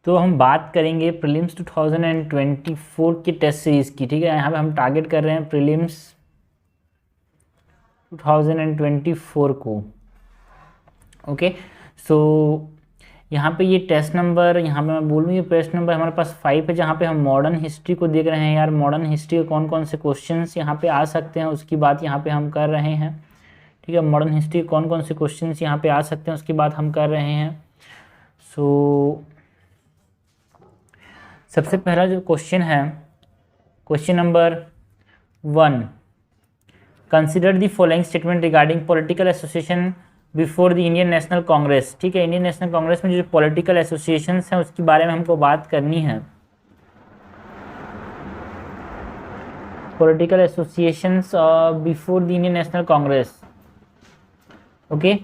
तो हम बात करेंगे प्रीलिम्स 2024 की टेस्ट सीरीज़ की। ठीक है, यहाँ पे हम टारगेट कर रहे हैं प्रीलिम्स 2024 को। ओके, सो यहाँ पे ये टेस्ट नंबर, यहाँ पे मैं बोलूँ ये टेस्ट नंबर हमारे पास 5 है, जहाँ पे हम मॉडर्न हिस्ट्री को देख रहे हैं। यार मॉडर्न हिस्ट्री के कौन कौन से क्वेश्चंस यहाँ पे आ सकते हैं उसकी बात यहाँ पे हम कर रहे हैं। ठीक है, मॉडर्न हिस्ट्री के कौन कौन से क्वेश्चंस यहाँ पे आ सकते हैं उसकी बात हम कर रहे हैं। सो सबसे पहला जो क्वेश्चन है, question number 1, consider the following statement regarding political association before the Indian national Congress. ठीक है, इंडियन नेशनल कांग्रेस में जो पॉलिटिकल एसोसिएशंस हैं उसके बारे में हमको बात करनी है। Political associations before the Indian national Congress. Okay,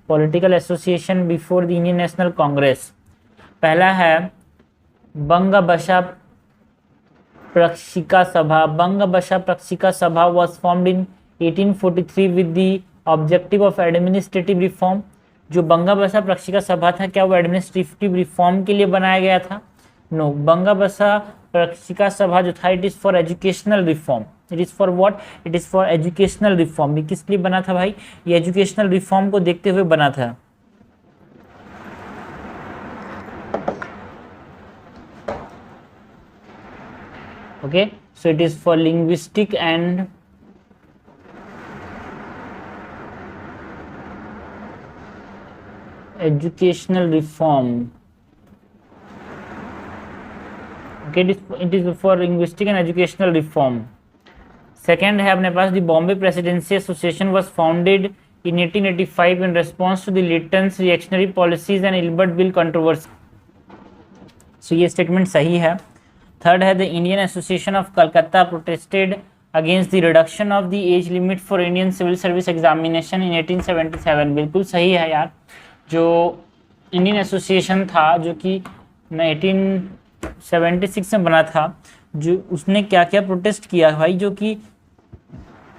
political association before the Indian national Congress. पहला है बंगबशा प्रक्षिका सभा। बंगबशा प्रक्षिका सभा was formed in 1843 with the objective of administrative reform। जो बंगबशा प्रक्षिका सभा था, क्या वो एडमिनिस्ट्रेटिव रिफॉर्म के लिए बनाया गया था? नो, बंगबशा प्रक्षिका सभा जो था, it is for educational reform. It is for what? It is for educational reform. ये किस लिए बना था भाई? ये एजुकेशनल रिफॉर्म को देखते हुए बना था। Okay, so it is for linguistic and educational reform. Okay, it is for linguistic and educational reform. Second है अपने पास, the Bombay Presidency Association was founded in 1885 in response to the Lytton's reactionary policies and Ilbert Bill controversy. So ये statement सही है। Third है the Indian association of Calcutta protested against the reduction of the age limit for Indian civil service examination in 1877। बिल्कुल सही है यार। जो Indian association था जो कि 1876 में बना था, जो उसने क्या क्या प्रोटेस्ट किया भाई, जो कि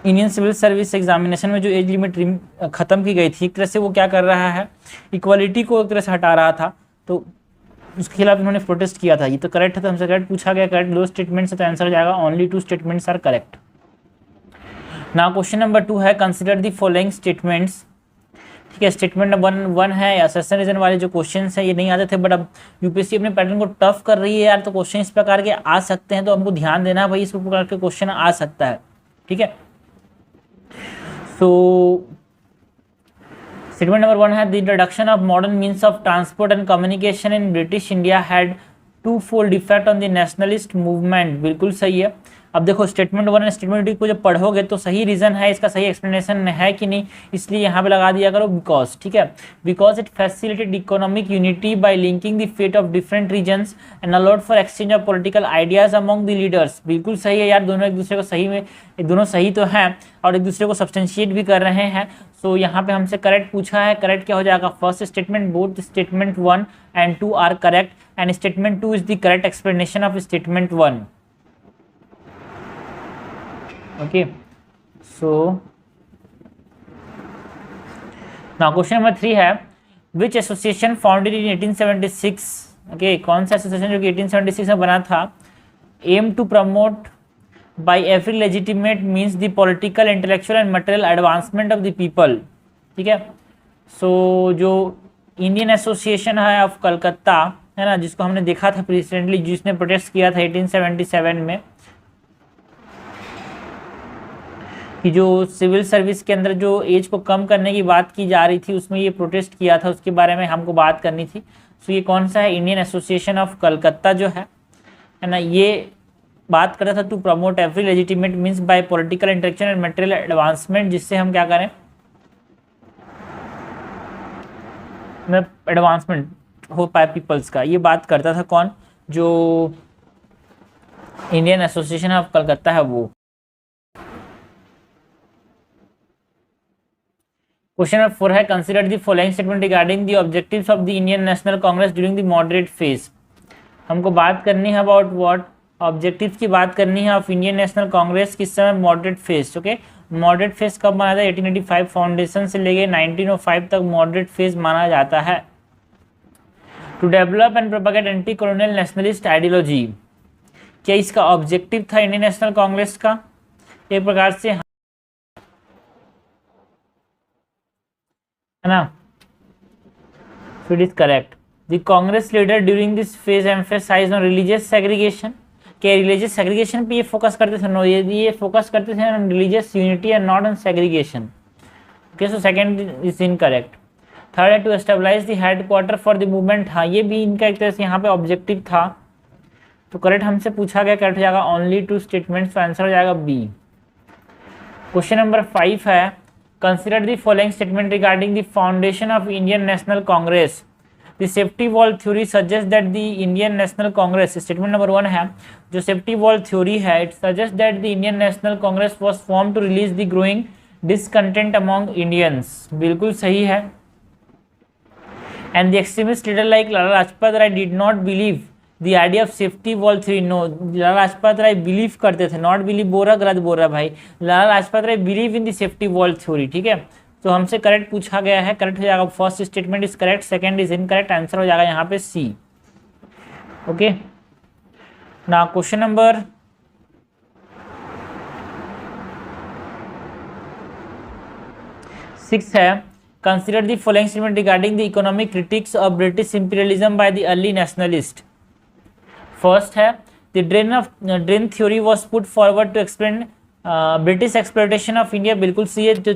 इंडियन सिविल सर्विस एग्जामिनेशन में जो एज लिमिट ख़त्म की गई थी, एक तरह से वो क्या कर रहा है, इक्वालिटी को एक तरह से हटा रहा था, तो उसके खिलाफ इन्होंने प्रोटेस्ट किया था। ये तो करेक्ट है, तो हमसे करेक्ट पूछा गया, करेक्ट दो स्टेटमेंट से तो आंसर हो जाएगा only 2 statements are correct. Now question number 2 है कंसीडर द फॉलोइंग स्टेटमेंट्स। ठीक है, स्टेटमेंट नंबर 1 है असर्शन रीजन वाले जो क्वेश्चन है, ये नहीं आते थे, बट अब यूपीएससी अपने पैटर्न को टफ कर रही है यार, तो क्वेश्चन इस प्रकार के आ सकते हैं, तो हमको ध्यान देना है भाई, इस प्रकार के क्वेश्चन आ सकता है। ठीक है, सो स्टेटमेंट नंबर 1 है the introduction of modern means of transport and communication in British India had twofold effect on the nationalist movement. बिल्कुल सही है। अब देखो स्टेटमेंट 1 और स्टेटमेंट 2 को जब पढ़ोगे तो सही रीजन है, इसका सही एक्सप्लेनेशन है कि नहीं, इसलिए यहाँ पे लगा दिया करो बिकॉज। ठीक है, because it facilitated economic unity by linking the fate of different regions and allowed for exchange of political ideas among the leaders. बिल्कुल सही है यार, दोनों एक दूसरे को सही में, दोनों सही तो हैं और एक दूसरे को सब्सटेंशिएट भी कर रहे हैं। सो यहाँ पे हमसे करेक्ट पूछा है, करेक्ट क्या हो जाएगा? First statement, both statement 1 and 2 are correct and statement 2 is the correct explanation of statement 1। Okay, so now question number 3 है which association founded in 1876। okay, कौन सा एसोसिएशन जो कि 1876 में बना था, aim to promote by every legitimate means the political, intellectual and material advancement of the people। ठीक है, so जो इंडियन एसोसिएशन है ऑफ कलकत्ता है ना, जिसको हमने देखा था रिसेंटली, जिसने प्रोटेस्ट किया था 1877 में कि जो सिविल सर्विस के अंदर जो एज को कम करने की बात की जा रही थी, उसमें ये प्रोटेस्ट किया था, उसके बारे में हमको बात करनी थी। सो ये कौन सा है? इंडियन एसोसिएशन ऑफ कलकत्ता जो है ना, ये बात कर रहा था to promote every legitimate means by political, intellectual and material advancement, जिससे हम क्या करें, एडवांसमेंट हो पाए पीपल्स का। ये बात करता था कौन? जो इंडियन एसोसिएशन ऑफ कलकत्ता है वो। क्वेश्चन नंबर 4 है consider the following statement regarding the objectives of the Indian national Congress during the moderate phase. हमको बात करनी है अबाउट व्हाट, ऑब्जेक्टिव्स की बात करनी है ऑफ इंडियन नेशनल कांग्रेस किस समय, moderate phase. Okay, moderate phase कब माना था? 1885 फाउंडेशन से लेके 1905 तक मॉडरेट फेज माना जाता है। To develop and propagate anti colonial nationalist ideology, क्या इसका ऑब्जेक्टिव था इंडियन नेशनल कांग्रेस का? एक प्रकार से है ना, so it is correct. The Congress leader during this phase emphasized on religious segregation. क्या रिलीजियस सेग्रीगेशन पे ये फोकस करते थे? नो, ये फोकस करते थे on religious unity and not on segregation. Okay, so second is incorrect. Third है to stabilise the headquarter for the movement. हाँ, ये भी इनका एक तरह से यहाँ पे ऑब्जेक्टिव था. तो करेक्ट हमसे पूछा गया, करेक्ट हो जाएगा ओनली टू स्टेटमेंट्स, तो आंसर हो जाएगा बी. क्वेश्चन नंबर 5 है consider the following statement regarding the foundation of Indian national Congress. The safety wall theory suggest that the Indian national Congress, statement number 1 है जो safety wall theory है, it suggest that the Indian national Congress was form to release the growing discontent among Indians. बिल्कुल सही है. And the extremist leader like Lala Lajpat Rai did not believe the idea of safety wall theory. No, Lala Lajpat Rai believe करते थे, not believe बोल रहा, गलत बोल रहा भाई. Lala Lajpat Rai believe in the safety wall theory. ठीक है, तो हमसे करेक्ट पूछा गया है, करेक्ट हो जाएगा. First statement is correct, second is incorrect, answer हो जाएगा यहाँ पे सी. ओके, ना क्वेश्चन नंबर 6 है consider the following statement regarding the economic critics of British imperialism by the early nationalist. First है the drain theory was put forward to explain British exploitation of India. बिल्कुल सही है. जो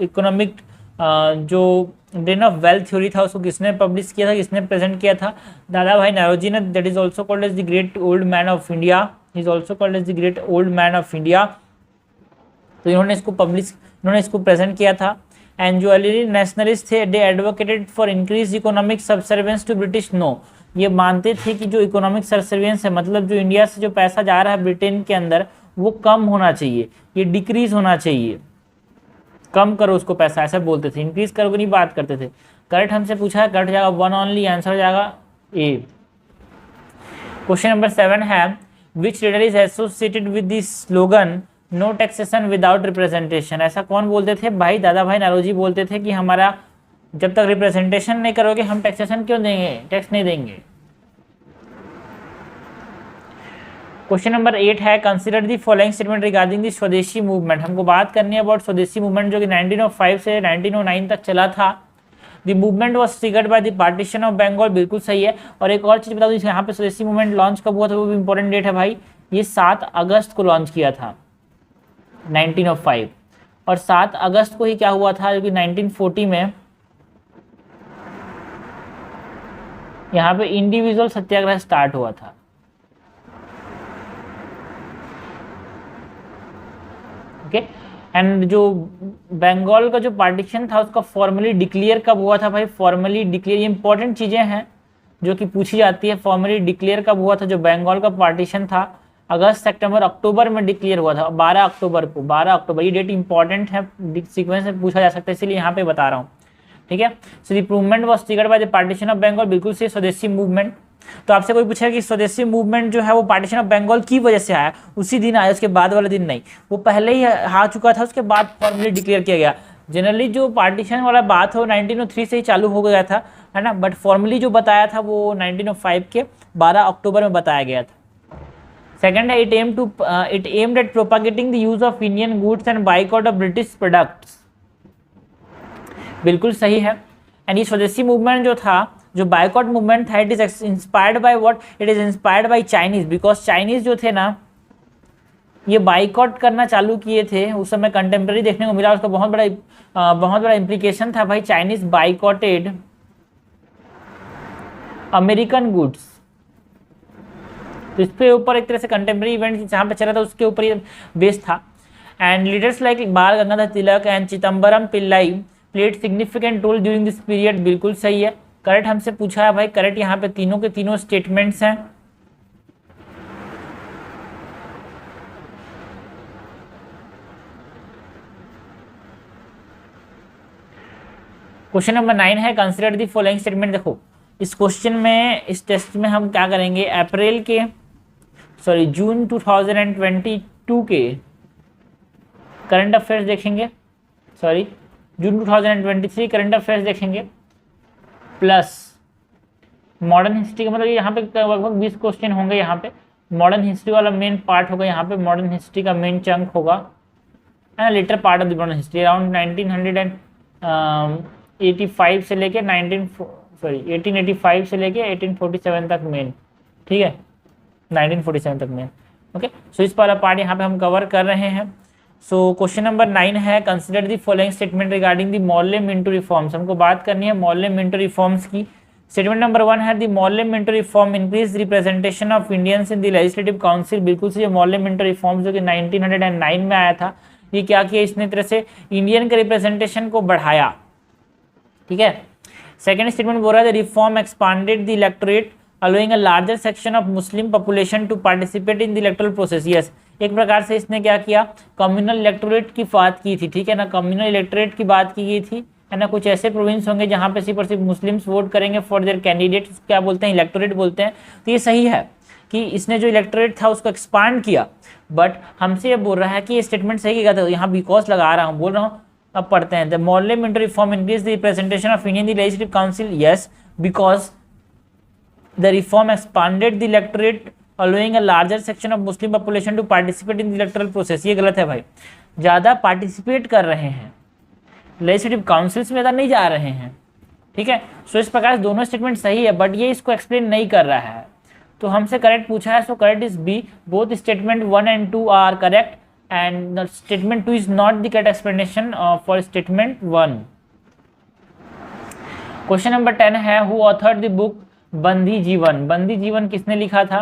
economic जो drain of wealth theory था उसको किसने publish किया था, किसने प्रेजेंट किया था? दादा भाई नौरोजी ने. That is also called as the great old man of India. He is also called as the great old man of India. तो इन्होंने इसको प्रेजेंट किया था. एंड जो अर्ली नेशनलिस्ट थे they advocated for increase economic subservience to British. No, ये मानते थे कि जो इकोनॉमिक सबसर्वियंस है, मतलब जो इंडिया से जो पैसा जा रहा है ब्रिटेन के अंदर, वो कम होना चाहिए, ये डिक्रीज होना चाहिए. कम करो उसको पैसा, ऐसा बोलते थे. इंक्रीज करो नहीं बात करते थे. करेक्ट हमसे पूछा है, करेक्ट हो जाएगा 1 ओनली, आंसर हो जाएगा ए. क्वेश्चन नंबर 7 है which leader is associated with the slogan no taxation without representation. ऐसा कौन बोलते थे? भाई दादा भाई नौरोजी बोलते थे कि हमारा जब तक रिप्रेजेंटेशन नहीं करोगे हम टैक्सेशन क्यों देंगे, टैक्स नहीं देंगे. क्वेश्चन नंबर 8 है consider the following statement regarding the swadeshi movement. हमको बात करनी है अबाउट स्वदेशी मूवमेंट जो कि 1905 से 1909 तक चला था. The movement was triggered by the partition of Bengal. बिल्कुल सही है. और एक और चीज बता दूं, यहाँ पे स्वदेशी मूवमेंट लॉन्च कब हुआ था, वो भी इंपॉर्टेंट डेट है भाई. ये 7 अगस्त को लॉन्च किया था 1905. और 7 अगस्त को ही क्या हुआ था, जो कि 1940 में यहाँ पे इंडिविजुअल सत्याग्रह स्टार्ट हुआ था. ओके, एंड जो बंगाल का जो पार्टीशन था उसका फॉर्मली डिक्लेयर कब हुआ था भाई? फॉर्मली डिक्लेयर, इंपॉर्टेंट चीजें हैं जो कि पूछी जाती है. फॉर्मली डिक्लेयर कब हुआ था जो बंगाल का पार्टीशन था? अगस्त, सितंबर, अक्टूबर में डिक्लेयर हुआ था. 12 अक्टूबर को, 12 अक्टूबर. ये डेट इंपॉर्टेंट है, सीक्वेंस में पूछा जा सकता है, इसलिए यहाँ पे बता रहा हूँ. ठीक है, so the movement was triggered by the partition of Bengal. बिल्कुल से स्वदेशी मूवमेंट. तो आपसे कोई पूछेगा कि स्वदेशी मूवमेंट जो है वो पार्टीशन ऑफ बंगाल की वजह से आया, उसी दिन आया, उसके बाद वाले दिन नहीं. वो पहले ही आ चुका था, उसके बाद फॉर्मली डिक्लेयर किया गया. जनरली जो पार्टीशन वाला बात हो 1903 से ही चालू हो गया था, है ना, बट फॉर्मली जो बताया था वो 1905 के 12 अक्टूबर में बताया गया था. सेकंड है it aimed at propagating the use of Indian goods and boycott of British products. बिल्कुल सही है. एंड ये स्वदेशी मूवमेंट जो था, जो बाइकआउट मूवमेंट था, it is inspired by what? It is inspired bye Chinese. Because Chinese जो थे ना, ये बाइकआउट करना चालू किए थे. उस समय कंटेम्प्रेरी देखने को मिला, उसका बहुत बड़ा इंप्लीकेशन था भाई. Chinese boycotted American goods. तो इसके ऊपर एक तरह से कंटेम्प्रेरी इवेंट जहाँ पे चला था उसके ऊपर ये बेस था. And leaders like Bal Gangadhar Tilak and Chidambaram Pillai played significant role during this period. बिल्कुल सही है. करेक्ट हमसे पूछा है भाई, करेक्ट यहाँ पे तीनों के तीनों स्टेटमेंट्स हैं. क्वेश्चन नंबर 9 है कंसिडर द फॉलोइंग स्टेटमेंट. देखो इस क्वेश्चन में, इस टेस्ट में हम क्या करेंगे, जून 2022 के करंट अफेयर्स देखेंगे, जून 2023 करंट अफेयर्स देखेंगे, प्लस मॉडर्न हिस्ट्री का मतलब यहाँ पे लगभग 20 क्वेश्चन होंगे। यहाँ पे मॉडर्न हिस्ट्री वाला मेन पार्ट होगा, यहाँ पे मॉडर्न हिस्ट्री का मेन चंक होगा, है ना, later part of the modern history around 1985 से लेके 1885 से लेके 1847 तक मेन, ठीक है, 1947 तक मेन। ओके, सो इस वाला पार्ट यहाँ पे हम कवर कर रहे हैं। सो क्वेश्चन नंबर 9 है, consider the following statement regarding the Morley Minto reforms. हमको बात करनी है मॉर्ले मिंटो रिफॉर्म्स की। स्टेटमेंट नंबर 1 है, the Morley Minto reform increase representation of Indians in the legislative council. बिल्कुल से, मॉर्ले मिंटो रिफॉर्म जो कि 1909 में आया था, ये क्या किया, इसने तरह से इंडियन के रिप्रेजेंटेशन को बढ़ाया, ठीक है। सेकेंड स्टेटमेंट बोल रहा है, reform expanded the electorate allowing a larger section of Muslim population to participate in the electoral process। yes, एक प्रकार से इसने क्या किया, कम्युनल इलेक्टोरेट की बात की थी, ठीक है ना, कम्युनल इलेक्टोरेट की बात की गई थी, है ना। कुछ ऐसे प्रोविंस होंगे जहाँ पे सिर्फ और सिर्फ मुस्लिम्स वोट करेंगे फॉर देयर कैंडिडेट, क्या बोलते हैं, इलेक्टोरेट बोलते हैं। तो ये सही है कि इसने जो इलेक्टोरेट था उसको एक्सपांड किया, बट हमसे ये बोल रहा है कि ये स्टेटमेंट सही क्या था, यहाँ बिकॉज लगा रहा हूँ, बोल रहा हूँ। अब पढ़ते हैं, the Morley Minto reform increase the representation of Indian the legislative council. Yes, because the reform expanded the electorate allowing a larger section of Muslim population to participate in the electoral process। ये गलत है भाई, ज़्यादा participate कर रहे हैं, legislative councils में ज़्यादा नहीं जा रहे हैं, ठीक है। सो इस प्रकार दोनों स्टेटमेंट सही है, बट ये इसको एक्सप्लेन नहीं कर रहा है, तो हमसे करेक्ट पूछा है। So correct is B, both statement 1 and 2 are correct and statement 2 is not the correct explanation for statement 1। Question number 10 है, हु ऑथर्ड द बुक बंदी जीवन। बंदी जीवन किसने लिखा था,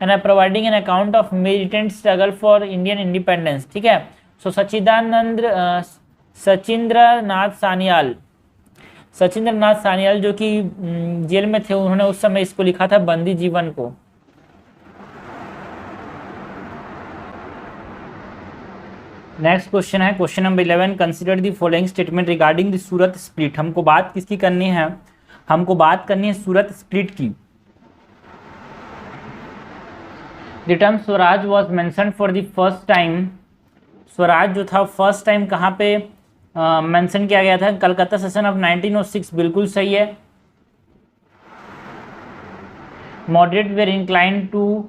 and providing an account of militant struggle for Indian independence, ठीक है। सो सचिंद्र नाथ सान्याल, सचिंद्र नाथ सान्याल जो कि जेल में थे, उन्होंने उस समय इसको लिखा था, बंदी जीवन को। नेक्स्ट क्वेश्चन है, question number 11, consider the following statement regarding the Surat split. हमको बात किसकी करनी है, हमको बात करनी है सूरत स्प्लिट की। The term Swaraj was mentioned for the first time. Swaraj जो था फर्स्ट टाइम कहाँ पे मेंशन किया गया था, कलकत्ता सेशन ऑफ 1906। बिल्कुल सही है। Moderate were inclined to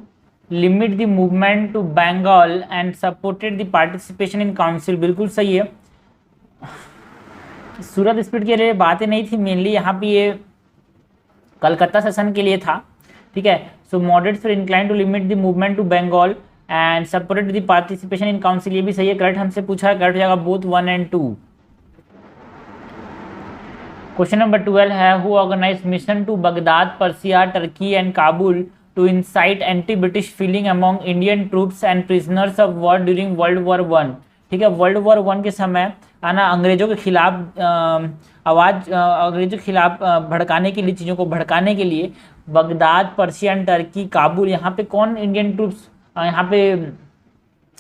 limit the movement to Bengal and supported the participation in council. बिल्कुल सही है। सूरत स्प्लिट के लिए बातें नहीं थी, मेनली यहाँ पे ये कलकत्ता सेशन के लिए था, ठीक है। So moderates were incline to limit the movement to Bengal and supported the participation in council, ये भी सही है, करेक्ट हमसे पूछा है, करेक्ट हो जाएगा बोथ 1 and 2। क्वेश्चन नंबर 12 है, who organise mission to Baghdad, Persia, Turkey and Kabul to incite anti British feeling among Indian troops and prisoners of war during world war 1। ठीक है, वर्ल्ड वॉर 1 के समय आना अंग्रेजों के खिलाफ अंग्रेजों के खिलाफ भड़काने के लिए, चीज़ों को भड़काने के लिए बगदाद, पर्शियन, टर्की, काबुल, यहाँ पे कौन इंडियन ट्रूप्स, यहाँ पे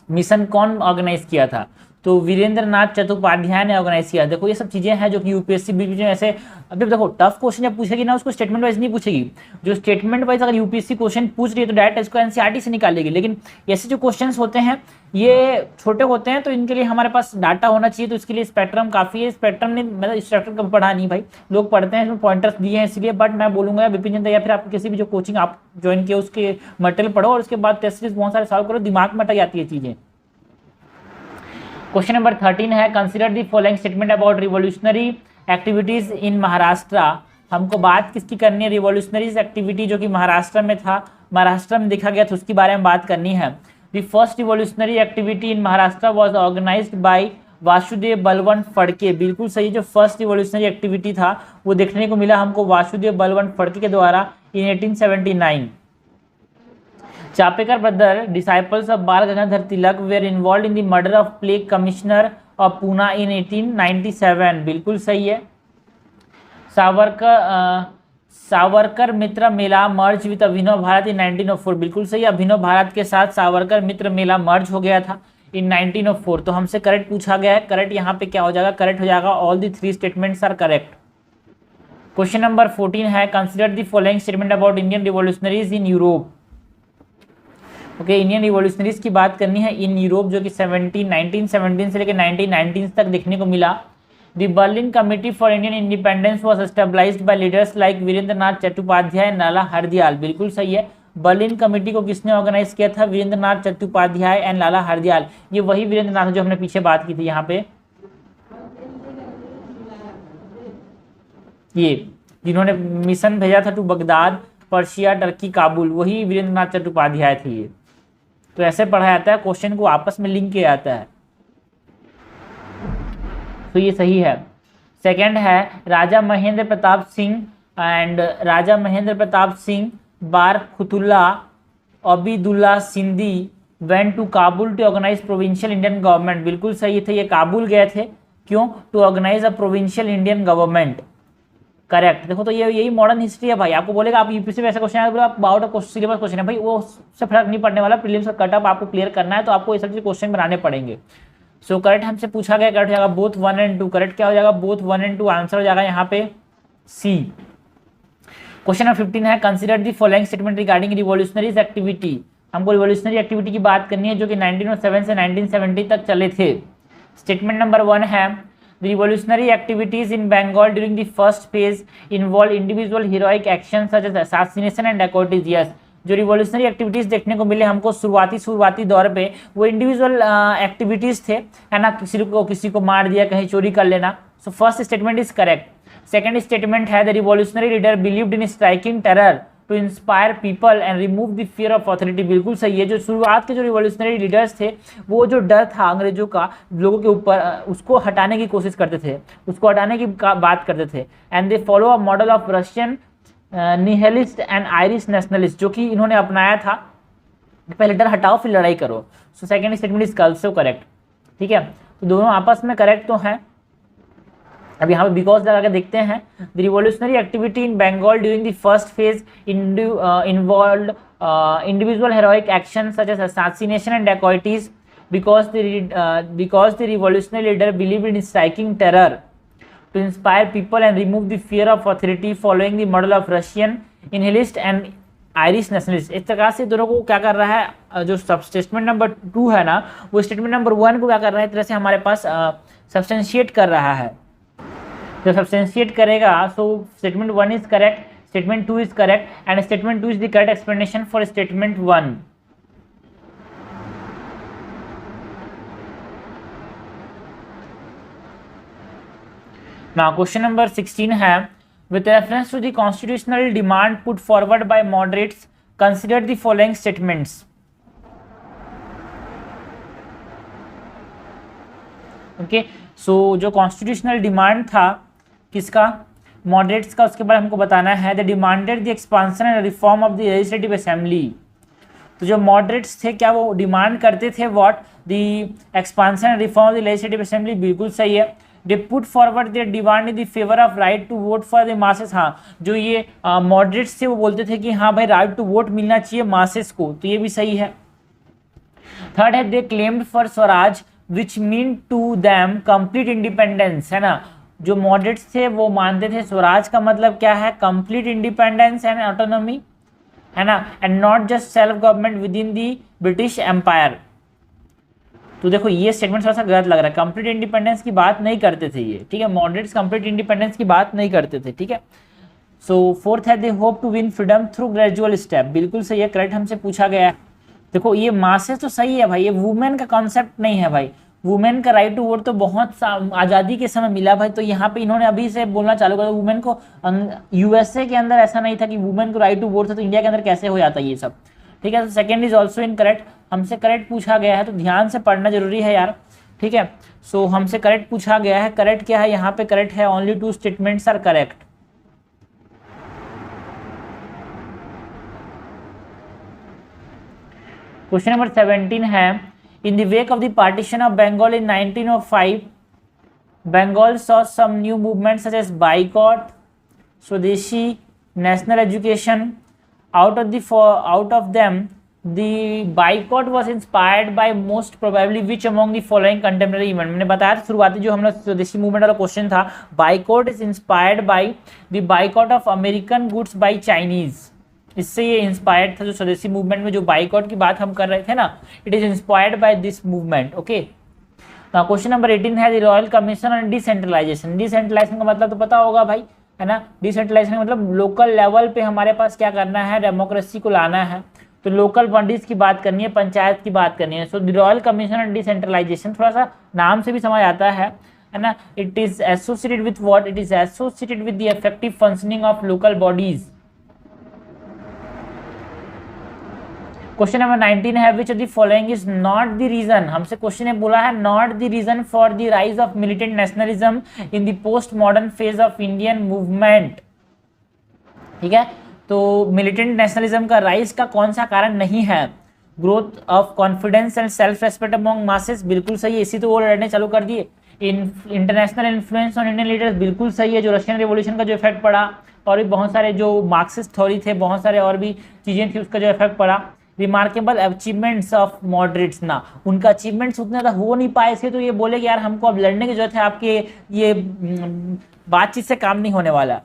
मिशन कौन ऑर्गेनाइज किया था, तो वीरेंद्र नाथ चट्टोपाध्याय ने ऑर्गेनाइज किया। देखो ये सब चीज़ें हैं जो कि यूपीएससी बीच में ऐसे, अभी देखो टफ क्वेश्चन जब पूछेगी ना उसको स्टेटमेंट वाइज नहीं पूछेगी, जो स्टेटमेंट वाइज अगर यूपीएससी क्वेश्चन पूछ रही है तो डायरेक्ट इसको एनसीईआरटी से निकालेगी। लेकिन ऐसे जो क्वेश्चंस होते हैं ये छोटे होते हैं तो इनके लिए हमारे पास डाटा होना चाहिए, तो इसके लिए स्पेक्ट्रम काफ़ी है। स्पेक्ट्रम ने मतलब स्ट्रक्चर कब पढ़ा नहीं भाई, लोग पढ़ते हैं, इसमें पॉइंटर्स दिए हैं इसलिए, बट मैं बोलूँगा विपिन चंद्र या फिर आप किसी भी जो कोचिंग आप ज्वाइन किए उसके मटेरियल पढ़ो और उसके बाद टेस्ट सीरीज बहुत सारे सॉल्व करो, दिमाग में अटक जाती है चीज़ें। क्वेश्चन नंबर 13 है, consider the following statement about revolutionary activities in Maharashtra. हमको बात किसकी करनी है, रिवोल्यूशनरीज एक्टिविटी जो कि महाराष्ट्र में था, महाराष्ट्र में देखा गया था, उसके बारे में बात करनी है। The first revolutionary activity in Maharashtra was organised by Vasudev Balwant Phadke. बिल्कुल सही, जो फर्स्ट रिवोल्यूशनरी एक्टिविटी था वो देखने को मिला हमको वासुदेव बलवंत फड़के के द्वारा in 1879। Chapekar brother disciples of Bal Gangadhar Tilak were involve in the murder of plague commissioner of Poona in 1897। बिल्कुल सही है। Savarkar Mitra Mela merge with Abhinav Bharat in 1904। बिल्कुल सही, अभिनव भारत के साथ सावरकर मित्र मेला मर्ज हो गया था इन 1904। तो हमसे करेक्ट पूछा गया है, करेक्ट यहाँ पे क्या हो जाएगा, करेक्ट हो जाएगा all the 3 statements are correct. Question number 14 है, consider the following statement about Indian revolutionaries in Europe. Okay, Indian revolutionaries की बात करनी है इन यूरोप, जो कि 1917 से लेकर 1919 तक देखने को मिला। The Berlin committee for Indian independence was established by leaders like Virendra Nath Chattopadhyay, Lala Hardayal. बिल्कुल सही है। बर्लिन कमेटी को किसने ऑर्गेनाइज किया था? वीरेंद्र नाथ चट्टोपाध्याय एंड लाला हरदयाल। ये वही वीरेंद्र नाथ जो हमने पीछे बात की थी यहाँ पे, ये जिन्होंने मिशन भेजा था to Baghdad, Persia, Turkey, Kabul, वही वीरेंद्र नाथ चट्टोपाध्याय थे ये। तो ऐसे पढ़ा जाता है, क्वेश्चन को आपस में लिंक किया जाता है। तो ये सही है। सेकंड है Raja Mahendra Pratap Singh and Raja Mahendra Pratap Singh Barkatullah Ubaidullah Sindhi went to Kabul to organise provincial Indian government. बिल्कुल सही थे, ये काबुल गए थे। क्यों? To organise a provincial Indian government. Correct. देखो तो ये यही मॉडर्न हिस्ट्री है भाई। आपको बोलेगा आप यूपीएससी में ऐसा क्वेश्चन आया, आप अबाउट सिलेबस क्वेश्चन है भाई, वो उससे फर्क नहीं पड़ने वाला। प्रीलिम्स का कटअप आपको क्लियर करना है तो आपको ये सब क्वेश्चन बनाने पड़ेंगे। सो करेक्ट हमसे पूछा गया, करेक्ट हो जाएगा बोथ 1 एंड 2। करेक्ट क्या हो जाएगा? Both 1 and 2। आंसर हो जाएगा यहाँ पे सी। क्वेश्चन नंबर 15 है consider the following statement regarding revolutionaries activity. हमको रिवॉल्यूशनरी एक्टिविटी की बात करनी है जो कि 1907 से 1970 तक चले थे। स्टेटमेंट नंबर 1 है The revolutionary activities in Bengal during the first phase involve individual heroic actions such as assassination and dacoities. Yes, जो रिवॉल्यूशनरी एक्टिविटीज देखने को मिले हमको शुरुआती दौर पे, वो इंडिविजुअल एक्टिविटीज थे, है ना। किसी को मार दिया, कहीं चोरी कर लेना। So first statement is correct. Second statement है the revolutionary leader believed in striking terror to inspire people and remove the fear of authority. बिल्कुल सही है। जो शुरुआत के जो रिवॉल्यूशनरी लीडर्स थे, वो जो डर था अंग्रेजों का लोगों के ऊपर, उसको हटाने की कोशिश करते थे, उसको हटाने की बात करते थे। And they follow a model of Russian nihilist and Irish nationalist, जो कि इन्होंने अपनाया था, पहले डर हटाओ फिर लड़ाई करो। So second statement is also correct. ठीक है, तो दोनों आपस में करेक्ट तो हैं। अब यहाँ पे बिकॉज लगा के देखते हैं। The revolutionary activity in Bengal during the first phase involved individual heroic action such as assassination and dacoities because the revolutionary leader believed in striking terror to inspire people and remove the fear of authority following the model of Russian nihilist and Irish nationalist. इस तरह से दोनों को क्या कर रहा है, जो सब स्टेटमेंट नंबर 2 है ना, वो स्टेटमेंट नंबर 1 को क्या कर रहा है, इस तरह से हमारे पास सब्सटेंशिएट कर रहा है। जो सब्सटेंशिएट करेगा, so statement 1 is correct, statement 2 is correct and statement 2 is the correct explanation for statement 1। Now question number 16 है with reference to the constitutional demand put forward by moderates, consider the following statements. Okay, so जो constitutional demand था किसका, moderates का, उसके बाद हमको बताना है the demanded the expansion and reform of the legislative assembly. तो जो मॉडरेट्स थे क्या वो डिमांड करते थे what, the expansion and reform of the legislative assembly. बिल्कुल सही है। They put forward their demand in the favour of right to vote for the masses. हाँ, जो ये मॉडरेट्स थे वो बोलते थे कि हाँ भाई राइट टू वोट मिलना चाहिए मासेस को, तो ये भी सही है। थर्ड है they claimed for Swaraj which mean to them complete independence, है ना। जो मॉडरेट्स थे वो मानते थे स्वराज का मतलब क्या है, कंप्लीट इंडिपेंडेंस एंड ऑटोनॉमी, है ना, and not just self government within the British empire. तो देखो ये स्टेटमेंट थोड़ा सा गलत लग रहा है, कंप्लीट इंडिपेंडेंस की बात नहीं करते थे ये, ठीक है। मॉडरेट्स कंप्लीट इंडिपेंडेंस की बात नहीं करते थे, ठीक है। सो फोर्थ है they hope to win freedom through gradual step. बिल्कुल सही है, करेक्ट हमसे पूछा गया है। देखो ये मासेस तो सही है भाई, ये वुमेन का कॉन्सेप्ट नहीं है भाई। वुमेन का राइट टू वोट तो बहुत आज़ादी के समय मिला भाई, तो यहाँ पे इन्होंने अभी से बोलना चालू कर वुमेन को। यूएसए के अंदर ऐसा नहीं था कि वुमेन को राइट टू वोट था, तो इंडिया के अंदर कैसे हो जाता है ये सब, ठीक है। तो सेकंड इज ऑल्सो इनकरेक्ट, हमसे करेक्ट पूछा गया है तो ध्यान से पढ़ना जरूरी है यार, ठीक है। सो हमसे करेक्ट पूछा गया है, करेक्ट क्या है यहाँ पे, करेक्ट है only 2 statements are correct. Question number 17 है in the wake of the partition of Bengal in 1905 Bengal saw some new movement such as boycott, swadeshi, national education. out of them the boycott was inspired by most probably which among the following contemporary event। मैंने बताया था शुरुआती जो हम लोग स्वदेशी movement वाला question था, boycott is inspired by the boycott of American goods by Chinese। इससे ये इंस्पायर्ड था जो स्वदेशी मूवमेंट में जो बाइकॉट की बात हम कर रहे थे ना, it is inspired by this movement, okay. Question number 18 है the royal commission on decentralisation. Decentralisation का मतलब तो पता होगा भाई, है ना। डिसेंट्रलाइजेशन का मतलब लोकल लेवल पे हमारे पास क्या करना है, डेमोक्रेसी को लाना है। तो लोकल बॉडीज की बात करनी है, पंचायत की बात करनी है। So the royal commission on decentralisation, थोड़ा सा नाम से भी समझ आता है ना। It is associated with what, it is associated with the effective functioning of local bodies. Question number 19 है which of the following is not the reason. हमसे क्वेश्चन ने बोला है not the reason for the rise of militant nationalism in the post modern phase of Indian movement. ठीक है, तो militant nationalism का rise का कौन सा कारण नहीं है। Growth of confidence and self respect among masses, बिल्कुल सही है, इसी तो वो लड़ने चालू कर दिए। International influence on Indian leaders, बिल्कुल सही है, जो रशियन रिवॉल्यूशन का जो इफेक्ट पड़ा, और भी बहुत सारे जो मार्क्सिस्ट थ्योरी थे, बहुत सारे और भी चीजें थी, उसका जो इफेक्ट पड़ा। रिमार्केबल अचीवमेंट्स ऑफ मॉडरेट्स ना, उनका अचीवमेंट्स उतने ज़्यादा हो नहीं पाए थे, तो ये बोले कि यार हमको अब लड़ने की जरूरत है, आपके ये बातचीत से काम नहीं होने वाला।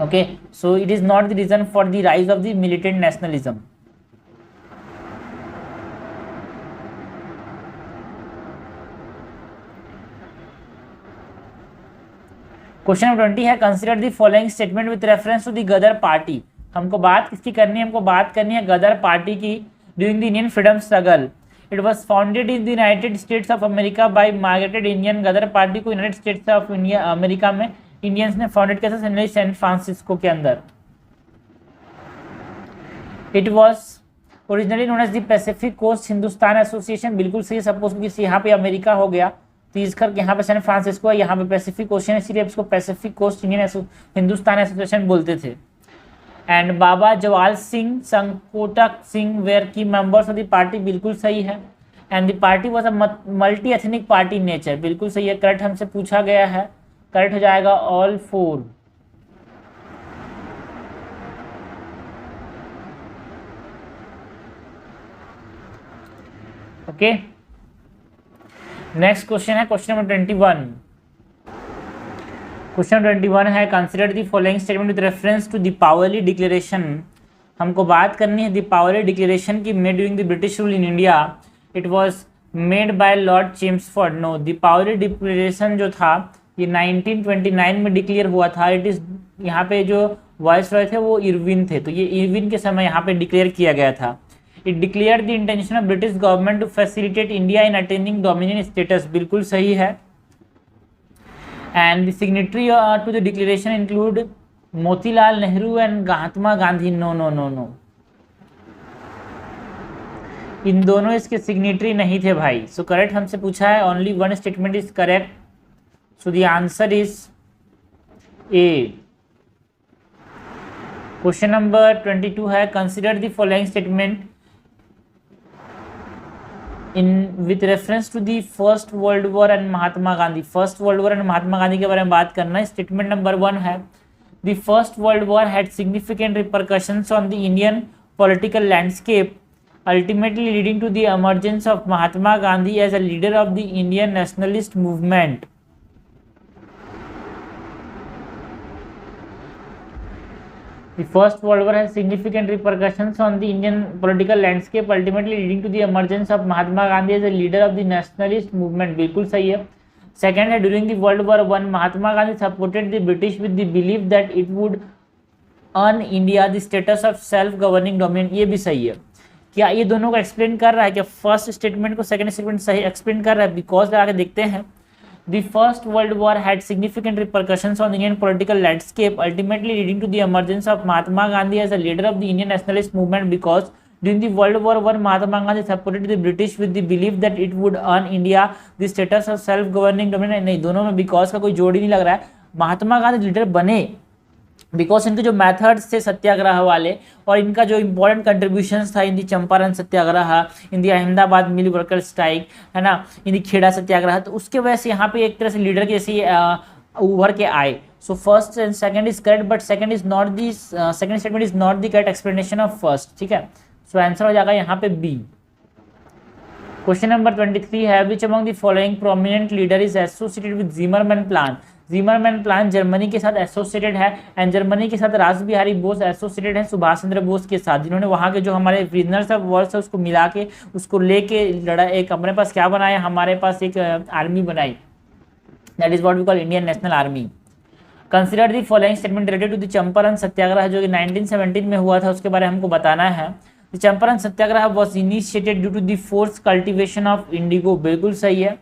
Okay, so it is not the reason for the rise of the militant nationalism. Question number 20 है consider the following statement with reference to the Ghadar party. हमको बात किसकी करनी है, हमको बात करनी है गदर पार्टी की। During the Indian freedom struggle it was founded in the United States of America by migrated Indian. Ghadar party को United States of India America में इंडियंस ने फाउंडेड किया था सैन फ्रांसिस्को के अंदर। It was originally known as the Pacific coast Hindustan association, बिल्कुल सही। Suppose कि यहाँ पे अमेरिका हो गया, तो इस करके यहाँ पे सैन फ्रांसिस्को है, यहाँ पे पैसिफिक ओशन है, इसलिए इसको Pacific coast Indian Hindustan association बोलते थे। एंड बाबा जवाल सिंह संकोटक सिंह वेयर की मेंबर्स ऑफ द पार्टी, बिल्कुल सही है। And the party was a multi ethnic party in nature, बिल्कुल सही है, करेक्ट हमसे पूछा गया है, करेक्ट हो जाएगा ऑल 4। ओके, नेक्स्ट क्वेश्चन है क्वेश्चन नंबर 21। क्वेश्चन 21 है consider the following statement with reference to Deepawali declaration. हमको बात करनी है दीपावली डिक्लेरेशन की made during the British rule in India. It was made by lord Chelmsford. No, दीपावली डिक्लेरेशन जो था ये 1929 में डिक्लेयर हुआ था। इट इज यहाँ पे जो वॉइस रॉय थे वो इरविन थे, तो ये इरविन के समय यहाँ पे डिक्लेयर किया गया था। It declared the intention of British government to facilitate India in attaining dominion status, बिल्कुल सही है। And the signatory to the declaration include Motilal Nehru and Mahatma Gandhi. No no no no, इन दोनों इसके सिग्नेटरी नहीं थे भाई। सो करेक्ट हमसे पूछा है, only one statement is correct, so the answer is A. Question number 22 है consider the following statement in with reference to the first world war and Mahatma Gandhi. First world war and Mahatma Gandhi के बारे में बात करना है। स्टेटमेंट नंबर 1 है the first world war had significant repercussions on the Indian political landscape, ultimately leading to the emergence of Mahatma Gandhi as a leader of the Indian nationalist movement. The First World War has significant repercussions on the Indian political landscape, ultimately leading to the emergence of Mahatma Gandhi as a leader of the nationalist movement. बिल्कुल सही है। Second है during the World War I, Mahatma Gandhi supported the British with the belief that it would earn India the status of self-governing dominion. ये भी सही है। क्या ये दोनों को एक्सप्लेन कर रहा है? क्या फर्स्ट स्टेटमेंट को सेकंड स्टेटमेंट सही एक्सप्लेन कर रहा है? बिकॉज आगे देखते हैं। The First World War had significant repercussions on the Indian political landscape, ultimately leading to the emergence of Mahatma Gandhi as a leader of the Indian nationalist movement. Because during the World War I, Mahatma Gandhi supported the British with the belief that it would earn India the status of self-governing dominion. नहीं, दोनों में because का कोई जोड़ ही नहीं लग रहा है। महात्मा गांधी लीडर बने बिकॉज इनके जो मेथड्स थे सत्याग्रह वाले, और इनका जो इम्पोर्टेंट कंट्रीब्यूशंस था इन दी चंपारण सत्याग्रह, इन दी अहमदाबाद मिल वर्कर स्ट्राइक, है ना, इन दी खेड़ा सत्याग्रह, तो उसके वजह से यहाँ पे एक तरह से लीडर के जैसे उभर के आए। So first and second is correct, but second is not the second statement is not the correct explanation of first. ठीक है, सो आंसर हो जाएगा यहाँ पे बी। क्वेश्चन नंबर 23 है which among the following prominent leader is associated with Zimmerman plan. Zimmerman plan Germany के साथ associated है, एंड जर्मनी के साथ रास बिहारी बोस एसोसिएटेड है सुभाष चंद्र बोस के साथ, जिन्होंने वहाँ के जो हमारे प्रिजनर्स ऑफ वॉर है उसको मिला के उसको लेके लड़ा, एक अपने पास क्या बनाया, हमारे पास एक आर्मी बनाई, that is what we call Indian national army. Consider the following statement related to the Champaran Satyagraha जो कि 1917 में हुआ था, उसके बारे में हमको बताना है। The Champaran Satyagraha was initiated due to the force cultivation of indigo, बिल्कुल सही है।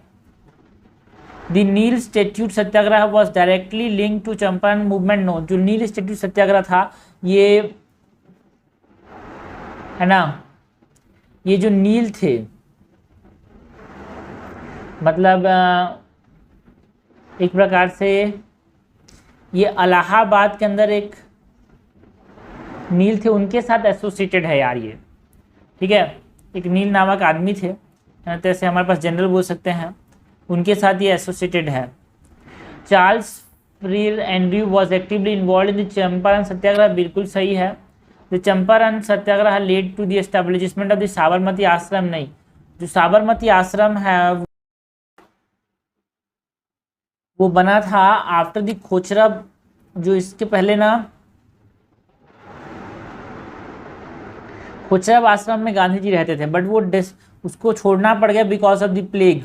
The Neel statute Satyagraha was directly link to Champaran movement, no. जो नील स्टेट्यूट सत्याग्रह था ये है ना, ये जो नील थे मतलब एक प्रकार से ये इलाहाबाद के अंदर एक नील थे, उनके साथ एसोसिएटेड है यार ये, ठीक है। एक नील नामक आदमी थे, जैसे हमारे पास जनरल बोल सकते हैं, उनके साथ ये एसोसिएटेड है। Charles Freer Andrew was actively involve in the Champaran Satyagraha, बिल्कुल सही है। The Champaran Satyagraha led to the establishment of the Sabarmati Ashram, नहीं। जो साबरमती आश्रम है वो बना था आफ्टर द खोचरब, जो इसके पहले ना खोचरब आश्रम में गांधी जी रहते थे, बट वो उसको छोड़ना पड़ गया बिकॉज ऑफ द प्लेग,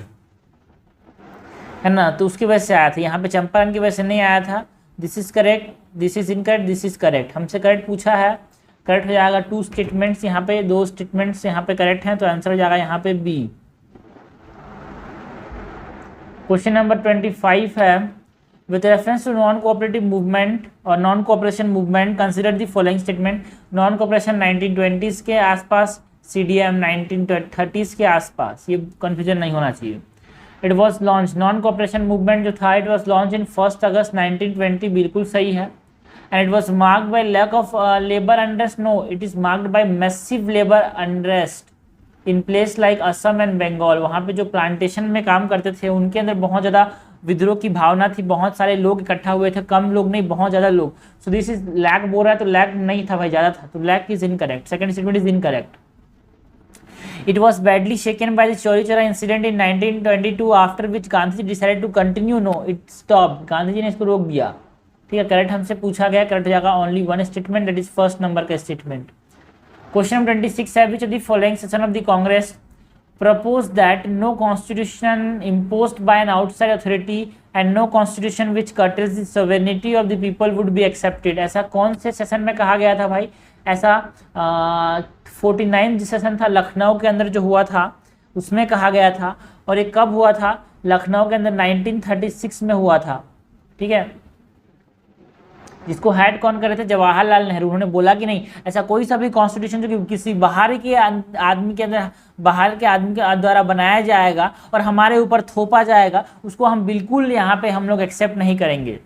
है ना, तो उसकी वजह से आया था। यहाँ पे चंपारण की वजह से नहीं आया था। This is correct, this is incorrect, this is correct. हमसे करेक्ट पूछा है, करेक्ट हो जाएगा 2 स्टेटमेंट्स, यहाँ पे 2 स्टेटमेंट्स यहाँ पे करेक्ट हैं, तो आंसर हो जाएगा यहाँ पे बी। क्वेश्चन नंबर 25 है, with reference to non cooperative movement और non cooperation movement consider the following statement. Non cooperation 1920s के आसपास, CDM 1930s के आसपास, ये कंफ्यूजन नहीं होना चाहिए। It was launch, non cooperation movement जो था it was launch in 1 August 1920, बिल्कुल सही है। And it was marked by lack of labour unrest, no, it is marked by massive labour unrest in place like Assam and Bengal. वहाँ पे जो plantation में काम करते थे उनके अंदर बहुत ज़्यादा विद्रोह की भावना थी, बहुत सारे लोग इकट्ठा हुए थे, कम लोग नहीं, बहुत ज़्यादा लोग। सो दिस इज लैक बोल रहा है, तो लैक नहीं था भाई, ज़्यादा था, तो lack is incorrect. Second statement is incorrect. It was badly shaken by the Chauri Chaura incident in 1922, after which Gandhi decided to continue. No, it stopped. Gandhi ji ने इसको रोक दिया, ठीक है। करेक्ट हमसे पूछा गया, करेक्ट हो जाएगा only 1 statement, that is first number का स्टेटमेंट। क्वेश्चन नंबर 26 है, which of the following session of the Congress proposed that no constitution imposed by an outside authority and no constitution which curtails the sovereignty of the people would be accepted। ऐसा कौन से session में कहा गया था भाई? ऐसा 49 सेशन था लखनऊ के अंदर जो हुआ था उसमें कहा गया था, और ये कब हुआ था? लखनऊ के अंदर 1936 में हुआ था, ठीक है। जिसको हेड कौन कर रहे थे? जवाहरलाल नेहरू। उन्होंने बोला कि नहीं, ऐसा कोई सा भी कॉन्स्टिट्यूशन जो कि किसी बाहर के आदमी के अंदर, बाहर के आदमी के द्वारा बनाया जाएगा और हमारे ऊपर थोपा जाएगा, उसको हम बिल्कुल यहाँ पे हम लोग एक्सेप्ट नहीं करेंगे।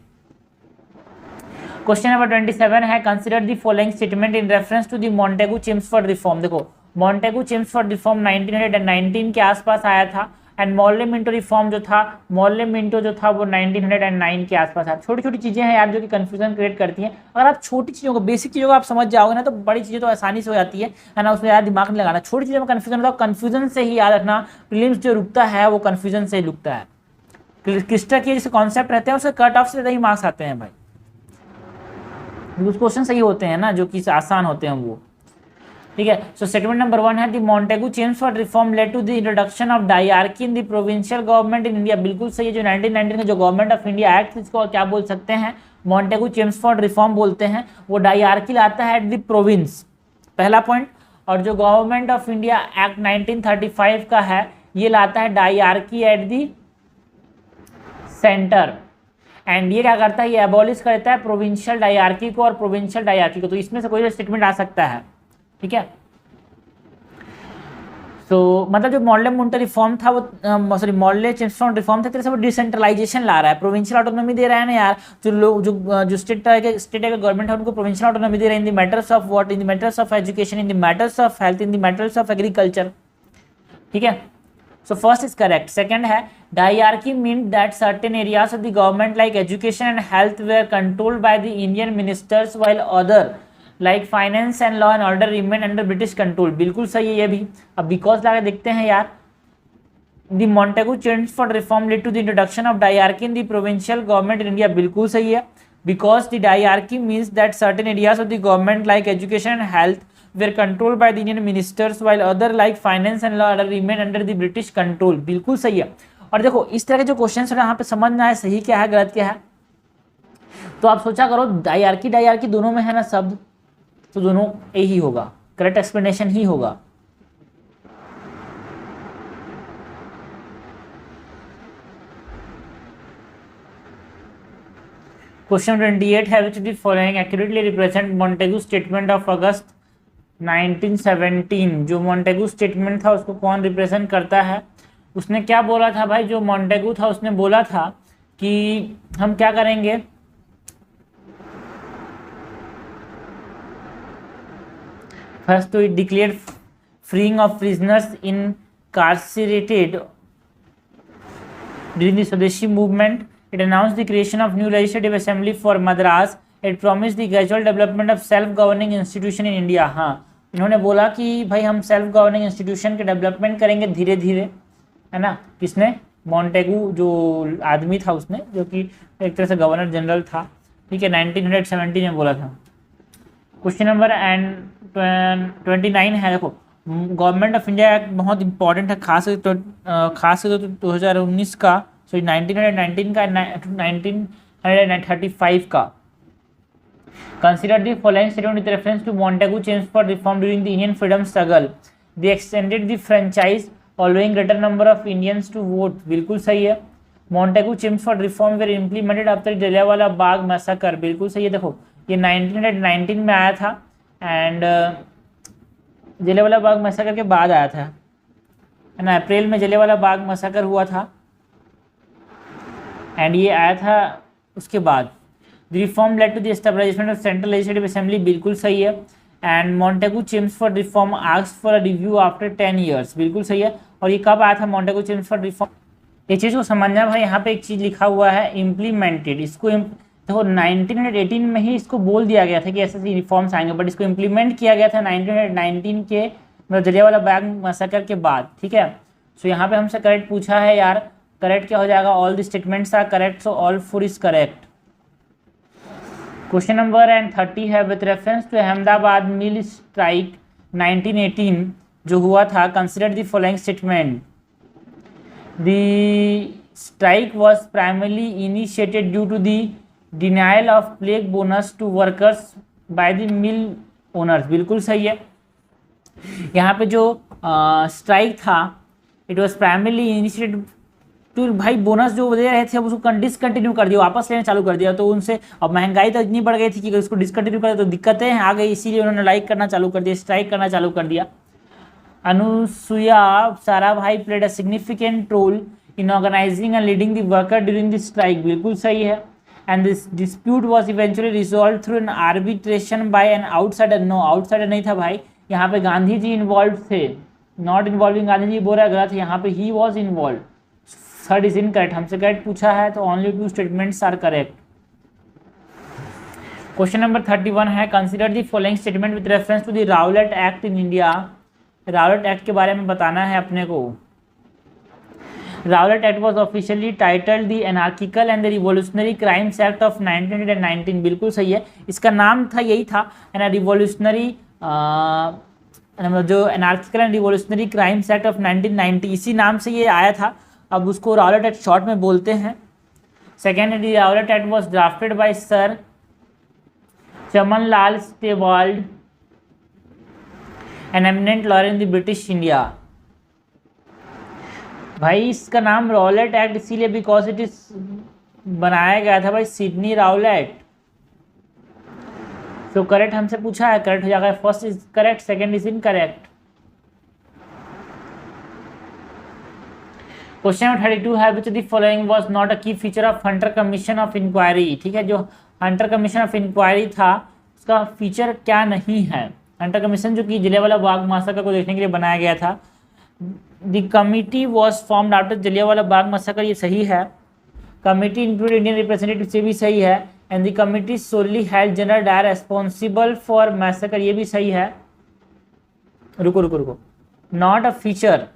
क्वेश्चन नंबर 27 है, consider the following statement in reference to the Montagu Chelmsford reform. देखो, मॉन्टेगू चेम्सफोर्ड रिफॉर्म 1919 के आसपास आया था, एंड मॉर्ले मिंटो रिफॉर्म जो था, मॉर्ले मिंटो जो था वो 1909 के आसपास था। छोटी छोटी चीजें हैं यार जो कि कंफ्यूजन क्रिएट करती हैं। अगर आप छोटी चीजों को, बेसिक चीजों को आप समझ जाओगे ना, तो बड़ी चीजें तो आसानी से हो जाती है ना, उसमें यार दिमाग नहीं लगाना। छोटी चीजों में कंफ्यूजन होता है, कंफ्यूजन से ही याद रखना, प्रीलिम्स जो रुकता है वो कंफ्यूजन से ही रुकता है। क्लिस्टर के जैसे कॉन्सेप्ट रहते हैं उसके कट ऑफ से ज़्यादा ही मार्क्स आते हैं भाई, कुछ क्वेश्चन सही होते हैं ना जो कि आसान होते हैं वो, ठीक है। सो स्टेटमेंट नंबर 1 है, the Montagu Chelmsford reform led to the introduction of dyarchy in the provincial government in India. बिल्कुल सही है। जो 1919 का जो गवर्नमेंट ऑफ इंडिया एक्ट, इसको क्या बोल सकते हैं? मॉन्टेगू चेम्सफोर्ड रिफॉर्म बोलते हैं। वो डायरकी लाता है एट द प्रोविंस, पहला पॉइंट। और जो गवर्नमेंट ऑफ इंडिया एक्ट 1935 का है, ये लाता है dyarchy eight the centre. And ये क्या करता है? ये एबॉलिश करता है प्रोविंशियल डायरकी को और प्रोविंशियल डायरकी को। तो इसमें से कोई स्टेटमेंट आ सकता है, ठीक है। सो मतलब जो मॉर्ले मिंटो रिफॉर्म था वो सॉरी मॉर्ले चेम्सफोर्ड रिफॉर्म था, तरह से वो डिसेंट्रलाइजेशन ला रहा है, प्रोविंशियल ऑटोनॉमी दे रहा है ना यार। जो लोग जो स्टेट का गवर्नमेंट है उनको प्रोविंशियल ऑटोनॉमी दे रहे हैं in the matters of what, in the matters of education, in the matters of health, in the matters of agriculture, ठीक है। So first is correct. Second है, diarchy mean that certain areas of the government like education and health were controlled by the Indian ministers while other like finance and law and order remain under British control. बिल्कुल सही है ये भी। अब because लगा देखते हैं यार, the Montagu change for reform led to the introduction of dyarchy in the provincial government in India, बिल्कुल सही है, because the dyarchy means that certain areas of the government like education and health were controlled by the Indian ministers while other like finance and law remain under the British control, बिल्कुल सही है। और देखो इस तरह के जो question है यहाँ पे समझ में आए सही क्या है गलत क्या है, तो आप सोचा करो डायरकी दोनों में है ना शब्द, तो दोनों ए ही होगा, करेक्ट एक्सप्लेनेशन ही होगा। क्वेश्चन 28 है which of the following accurately represent Montagu statement of August 1917, जो मॉन्टेगू स्टेटमेंट था उसको कौन रिप्रेजेंट करता है। उसने क्या बोला था भाई, जो मॉन्टेगू था उसने बोला था कि हम क्या करेंगे, फर्स्ट तो it declare freeing of prisoners incarcerated during the swadeshi movement, it announced the creation of new legislative assembly for Madras, it promise the gradual development of self governing institution in India. हाँ, इन्होंने बोला कि भाई हम सेल्फ गवर्निंग इंस्टीट्यूशन के development करेंगे धीरे धीरे, है ना। किसने, मॉन्टेगू जो आदमी था उसने, जो कि एक तरह से गवर्नर जनरल था, ठीक है, 1917 में बोला था। क्वेश्चन नंबर 29 है, देखो गवर्नमेंट ऑफ इंडिया एक्ट बहुत इंपॉर्टेंट है, खास करके तो 2019 का, सॉरी 1919 का, 1935 का। Consider the following statement with reference to Montagu change for reform during the Indian freedom struggle. They extended the franchise, allowing greater number of Indians to vote. बिल्कुल सही है। Montagu change for reform were implemented after Jallianwala Bagh मैसाकर, बिल्कुल सही है। देखो ये 1919 में आया था एंड जलियांवाला बाग मैसाकर के बाद आया था, है ना। अप्रैल में जलियांवाला बाग मैसाकर हुआ था एंड ये आया था उसके बाद। The reform led to the establishment of Central Legislative Assembly, बिल्कुल सही है। And Montagu Chelmsford reform asked for a review after 10 years, बिल्कुल सही है। और ये कब आया था मॉन्टेगू चेम्स फॉर रिफॉर्म, ये चीज़ को समझना भाई। यहाँ पे एक चीज़ लिखा हुआ है इम्प्लीमेंटेड, इसको देखो 1918 में ही इसको बोल दिया गया था कि ऐसे रिफॉर्म्स आएंगे, बट इसको इम्प्लीमेंट किया गया था 1919 के मतलब जलियांवाला बाग मैसाकर के बाद, ठीक है। सो यहाँ पे हमसे करेक्ट पूछा है यार, करेक्ट क्या हो जाएगा, all the statements are correct, so all 4 is correct. Question number 30 है with reference to Ahmedabad mill strike 1918 जो हुआ था, consider the following statement. The strike was primarily initiated due to the denial of plague bonus to workers by the mill owners, बिल्कुल सही है। यहाँ पे जो स्ट्राइक था, इट वाज प्राइमरली इनिशिएटेड तो भाई बोनस जो दे रहे थे अब उसको डिसकंटिन्यू कर दिया, वापस लेना चालू कर दिया, तो उनसे अब महंगाई तो इतनी बढ़ गई थी कि उसको डिसकंटिन्यू कर दिया तो दिक्कतें आ गई, इसीलिए उन्होंने लाइक करना चालू कर दिया, स्ट्राइक करना चालू कर दिया। Anusuya Sarabhai played a significant role in organising and leading the worker during the strike, बिल्कुल सही है। And this dispute was eventually resolve through an arbitration by an outsider, no outsider नहीं था भाई, यहाँ पे गांधी जी इन्वॉल्व थे, नॉट इन्वॉल्विंग गांधी जी बोल रहा गलत है, यहाँ पे he was involve. Third is incorrect, हमसे करेक्ट पूछा है तो only 2 statements are correct. Question number 31 है, consider the following statement with reference to the Rowlatt act in India. Rowlatt act के बारे में बताना है अपने को। Rowlatt act was officially titled the anarchical and the revolutionary crimes act of 1919, बिल्कुल सही है। इसका नाम था यही था, रिवोल्यूशनरी जो anarchical and revolutionary crimes act of 1990, इसी नाम से ये आया था, अब उसको राउलेट एक्ट शॉर्ट में बोलते हैं। Second, Rowlatt act was drafted by sir Chaman Lal Setalvad, an eminent lawyer in the British India. भाई इसका नाम राउलेट एक्ट इसीलिए बिकॉज इट इज बनाया गया था भाई सिडनी राउलेट। तो करेक्ट हमसे पूछा है, करेक्ट हो जाएगा, first is correct, second is incorrect. Question 32 है which the following was not a key feature of Hunter commission of inquiry, ठीक है। जो हंटर कमीशन ऑफ इंक्वायरी था उसका फीचर क्या नहीं है। हंटर कमीशन जो कि जलियांवाला बाग मैसाकर को देखने के लिए बनाया गया था। The committee was formed after Jallianwala Bagh मैसाकर, ये सही है। कमिटी इंक्लूड इंडियन रिप्रेजेंटेटिव, से भी सही है। And the committee solely held general Dyer responsible for massacre, ये भी सही है। रुको नॉट अ फीचर,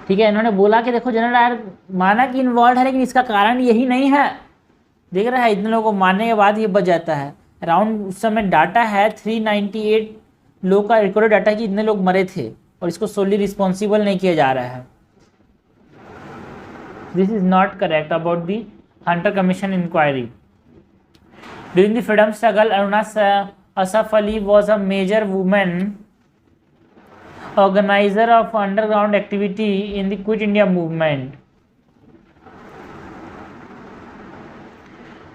ठीक है, इन्होंने बोला कि देखो जनरल डायर माना कि इन्वॉल्व है, लेकिन इसका कारण यही नहीं है। देख रहा है, इतने लोगों को मानने के बाद ये बच जाता है। अराउंड उस समय डाटा है 398 लोग का रिकॉर्डेड डाटा कि इतने लोग मरे थे, और इसको सोली रिस्पॉन्सिबल नहीं किया जा रहा है। This is not correct about the Hunter commission inquiry. During the freedom struggle Aruna Asaf Ali was a major women organizer of underground activity in the Quit India movement.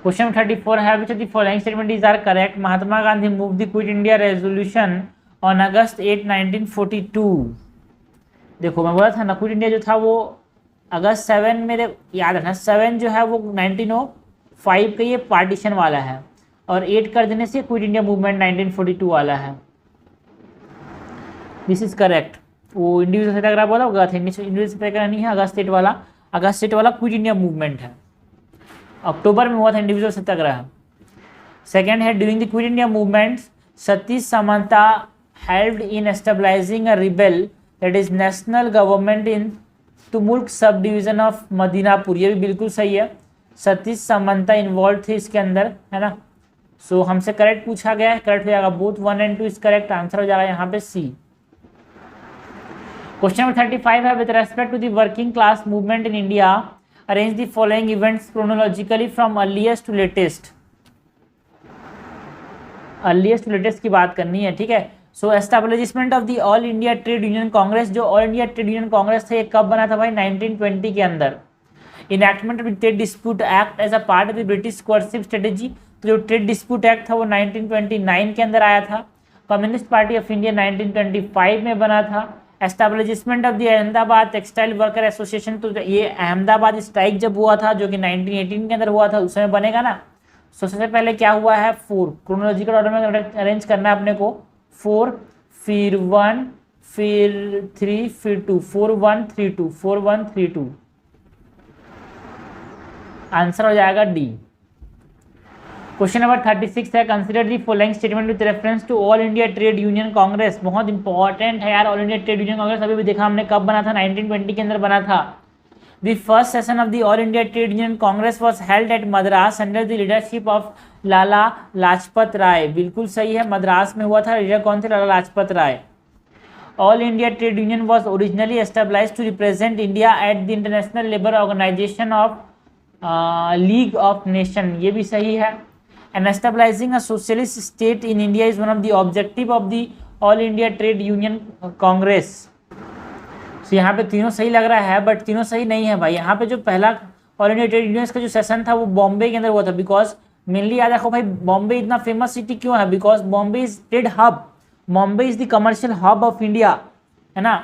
Question 34 है, which of the following statements are correct? Mahatma Gandhi moved the Quit India resolution on August 8, 1942. देखो मैं बोला था ना, quit India जो था वो अगस्त 7 में, याद रखना 7 जो है वो 1905 का ये पार्टीशन वाला है, और 8 कर देने से क्विट इंडिया मूवमेंट 1942 वाला है। This is correct. वो इंडिविजुअल सत्याग्रह बोला होगा, इंडिविजुअल सत्याग्रह नहीं है, अगस्त 8 वाला, अगस्त 8 वाला क्विट इंडिया मूवमेंट है, अक्टूबर में हुआ था इंडिविजुअल सत्याग्रह। सेकेंड है, during the quit India movement Satish Samanta helped in stabilising a rebel that is national government in Tamluk sub division of Medinipur. ये भी बिल्कुल सही है, सतीश सामंता इन्वॉल्व थे इसके अंदर, है ना। सो हमसे करेक्ट पूछा गया है, करेक्ट हो जाएगा both 1 and 2 is correct, answer हो जाएगा यहाँ पे सी। क्वेश्चन नंबर 35 है, with respect to the working class movement in India arrange the following events chronologically from earliest to latest. Earliest to latest की बात करनी है, ठीक है। So establishment of the all India trade union congress, जो all India trade union congress था ये कब बना था भाई? 1920 के अंदर। Enactment of the trade dispute act as a part of the British coordinative strategy, तो जो ट्रेड डिस्प्यूट एक्ट था वो 1929 के अंदर आया था। कम्युनिस्ट पार्टी ऑफ इंडिया 1925 में बना था। Establishment of the Ahmedabad textile worker association, तो ये अहमदाबाद स्ट्राइक जब हुआ था जो कि 1918 के अंदर हुआ था, उस समय बनेगा ना। सो सबसे पहले क्या हुआ है? 4 क्रोनोलॉजिकल ऑर्डर में अरेंज करना है अपने को, 4 फिर 1 फिर 3 फिर 2, 4 1 3 2, 4 1 3 2, आंसर हो जाएगा डी। क्वेश्चन नंबर 36 है, consider the following statement with reference to all India trade union congress. बहुत इंपॉर्टेंट है यार, all India trade union congress अभी भी देखा हमने कब बना था, 1920 के अंदर बना था। The first session of the all India trade union congress was held at Madras under the leadership of Lala Lajpat Rai. बिल्कुल सही है, मद्रास में हुआ था। लीडर कौन थे? Lala Lajpat Rai. All India trade union was originally established to represent India at the international labour organisation of league of nation, ये भी सही है। And establishing a socialist state in India is one of the objective of the All India Trade Union Congress. So यहाँ पे तीनों सही लग रहा है, बट तीनों सही नहीं है भाई। यहाँ पे जो पहला ऑल इंडिया ट्रेड यूनियन का जो सेशन था वो बॉम्बे के अंदर हुआ था, बिकॉज मेनली याद रखो भाई, बॉम्बे इतना फेमस सिटी क्यों है? Because Bombay is trade hub, Bombay is the commercial hub of India, है ना।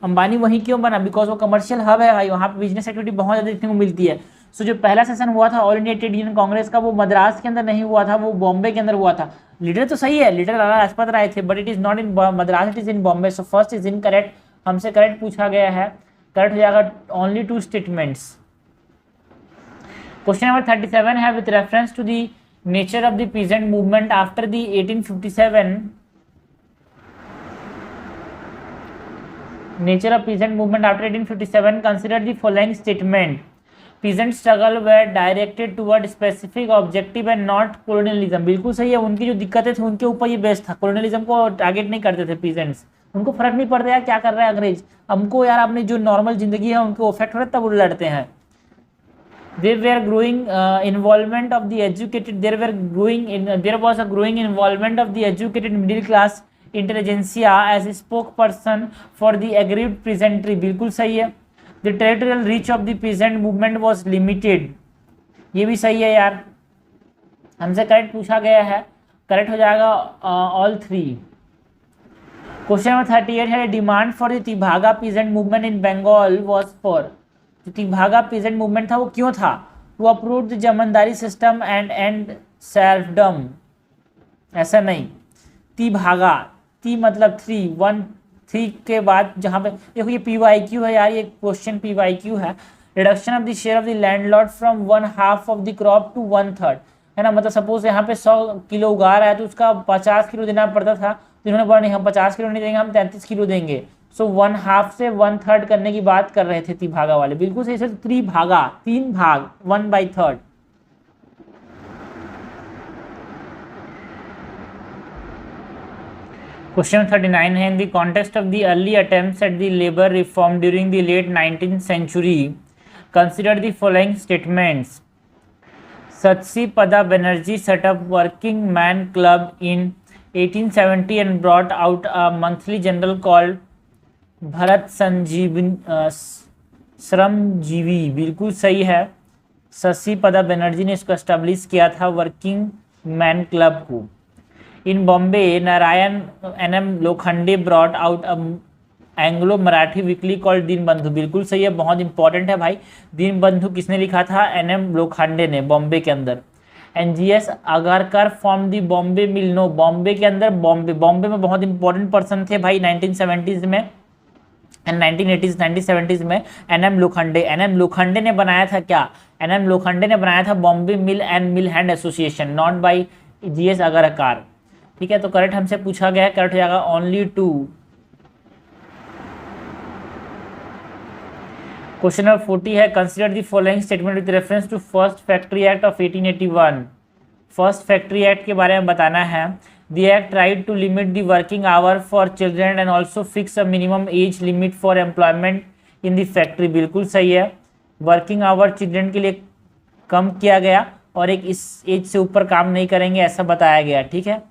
अंबानी वहीं क्यों बना? बिकॉज वो कमर्शियल हब है भाई, वहाँ पे बिजनेस एक्टिविटी बहुत ज़्यादा देखने को मिलती है। सो जो पहला सेशन हुआ था all India trade union Congress का, वो मद्रास के अंदर नहीं हुआ था, वो बॉम्बे के अंदर हुआ था। लीडर तो सही है, लीडर लाला लाजपत राय थे, but it is not in Madras, it is in Bombay. So first is incorrect, हमसे करेक्ट पूछा गया है, करेक्ट हो जाएगा ओनली 2 स्टेटमेंट्स। क्वेश्चन नंबर 37 है, with reference to the nature of the peasant movement after the 1857, nature of peasant movement after 1857, consider the following statement. Peasant struggle were directed toward specific objective and not colonialism. बिल्कुल सही है, उनकी जो दिक्कतें थी उनके ऊपर ये बेस्ड था, कोलोनियलिज्म को टारगेट नहीं करते थे पीजेंट्स। उनको फर्क नहीं पड़ता यार क्या कर रहा है अंग्रेज, हमको यार अपनी जो नॉर्मल जिंदगी है उनको इफेक्ट हो रहा है, तब वो लड़ते हैं। There were growing involvement of the educated. There was a growing involvement of the educated middle class intelligentsia as a spokesperson for the aggrieved peasantry. बिल्कुल सही है। The territorial reach of the peasant movement was limited. ये भी सही है यार, हमसे correct पूछा गया है, करेक्ट हो जाएगा all 3। क्वेश्चन नंबर 38 है, demand for the Tebhaga peasant movement in Bengal was for. जो तिभागा पीजेंट मूवमेंट था वो क्यों था? To approve the zamindari system and serfdom, ऐसा नहीं। तिभागा, ती मतलब 3 के बाद जहाँ पे देखो ये PYQ है यार, ये क्वेश्चन PYQ है। Reduction of the share of the landlord from 1/2 of the crop to 1/3, है ना। मतलब सपोज यहाँ पे 100 किलो उगा रहा है तो उसका 50 किलो देना पड़ता था, तो इन्होंने बोला नहीं हम 50 किलो नहीं देंगे, हम 33 किलो देंगे। सो 1/2 से 1/3 करने की बात कर रहे थे त्रिभागा वाले, बिल्कुल सही सर, त्रिभागा 3 भाग 1/3। क्वेश्चन 39 है, in the context of the early attempts at the labour reform during the late 19th century consider the following statements. Satsi Pada Banerjee set up Working Man Club in 1870 and brought out a monthly journal called Bharat श्रमजीवी, बिल्कुल सही है। शशि पदा बनर्जी ने इसको establish किया था working man club को। In Bombay Narayan NM Lokhande brought out Anglo Marathi weekly called Deenbandhu, बिल्कुल सही है, बहुत इंपॉर्टेंट है भाई। दीनबंधु किसने लिखा था? NM लोखंडे ने, बॉम्बे के अंदर। NGS आगरकर फॉर्म दी बॉम्बे मिल, नो, बॉम्बे के अंदर, बॉम्बे में बहुत इंपॉर्टेंट पर्सन थे भाई 1970s में एंड 1980s 1970s में। NM लोखंडे ने बनाया था क्या? NM लोखंडे ने बनाया था Bombay mill and mill hand association, not by GS Agarkar. ठीक है, तो करेक्ट हमसे पूछा गया है, करेक्ट हो जाएगा ओनली 2। क्वेश्चन नंबर 40 है, consider the following statement with reference to first factory act of 1881। First factory act के बारे में बताना है। The act tried to limit the working hour for children and also fix a minimum age limit for employment in the factory, बिल्कुल सही है। Working hour children के लिए कम किया गया और एक इस एज से ऊपर काम नहीं करेंगे ऐसा बताया गया। ठीक है,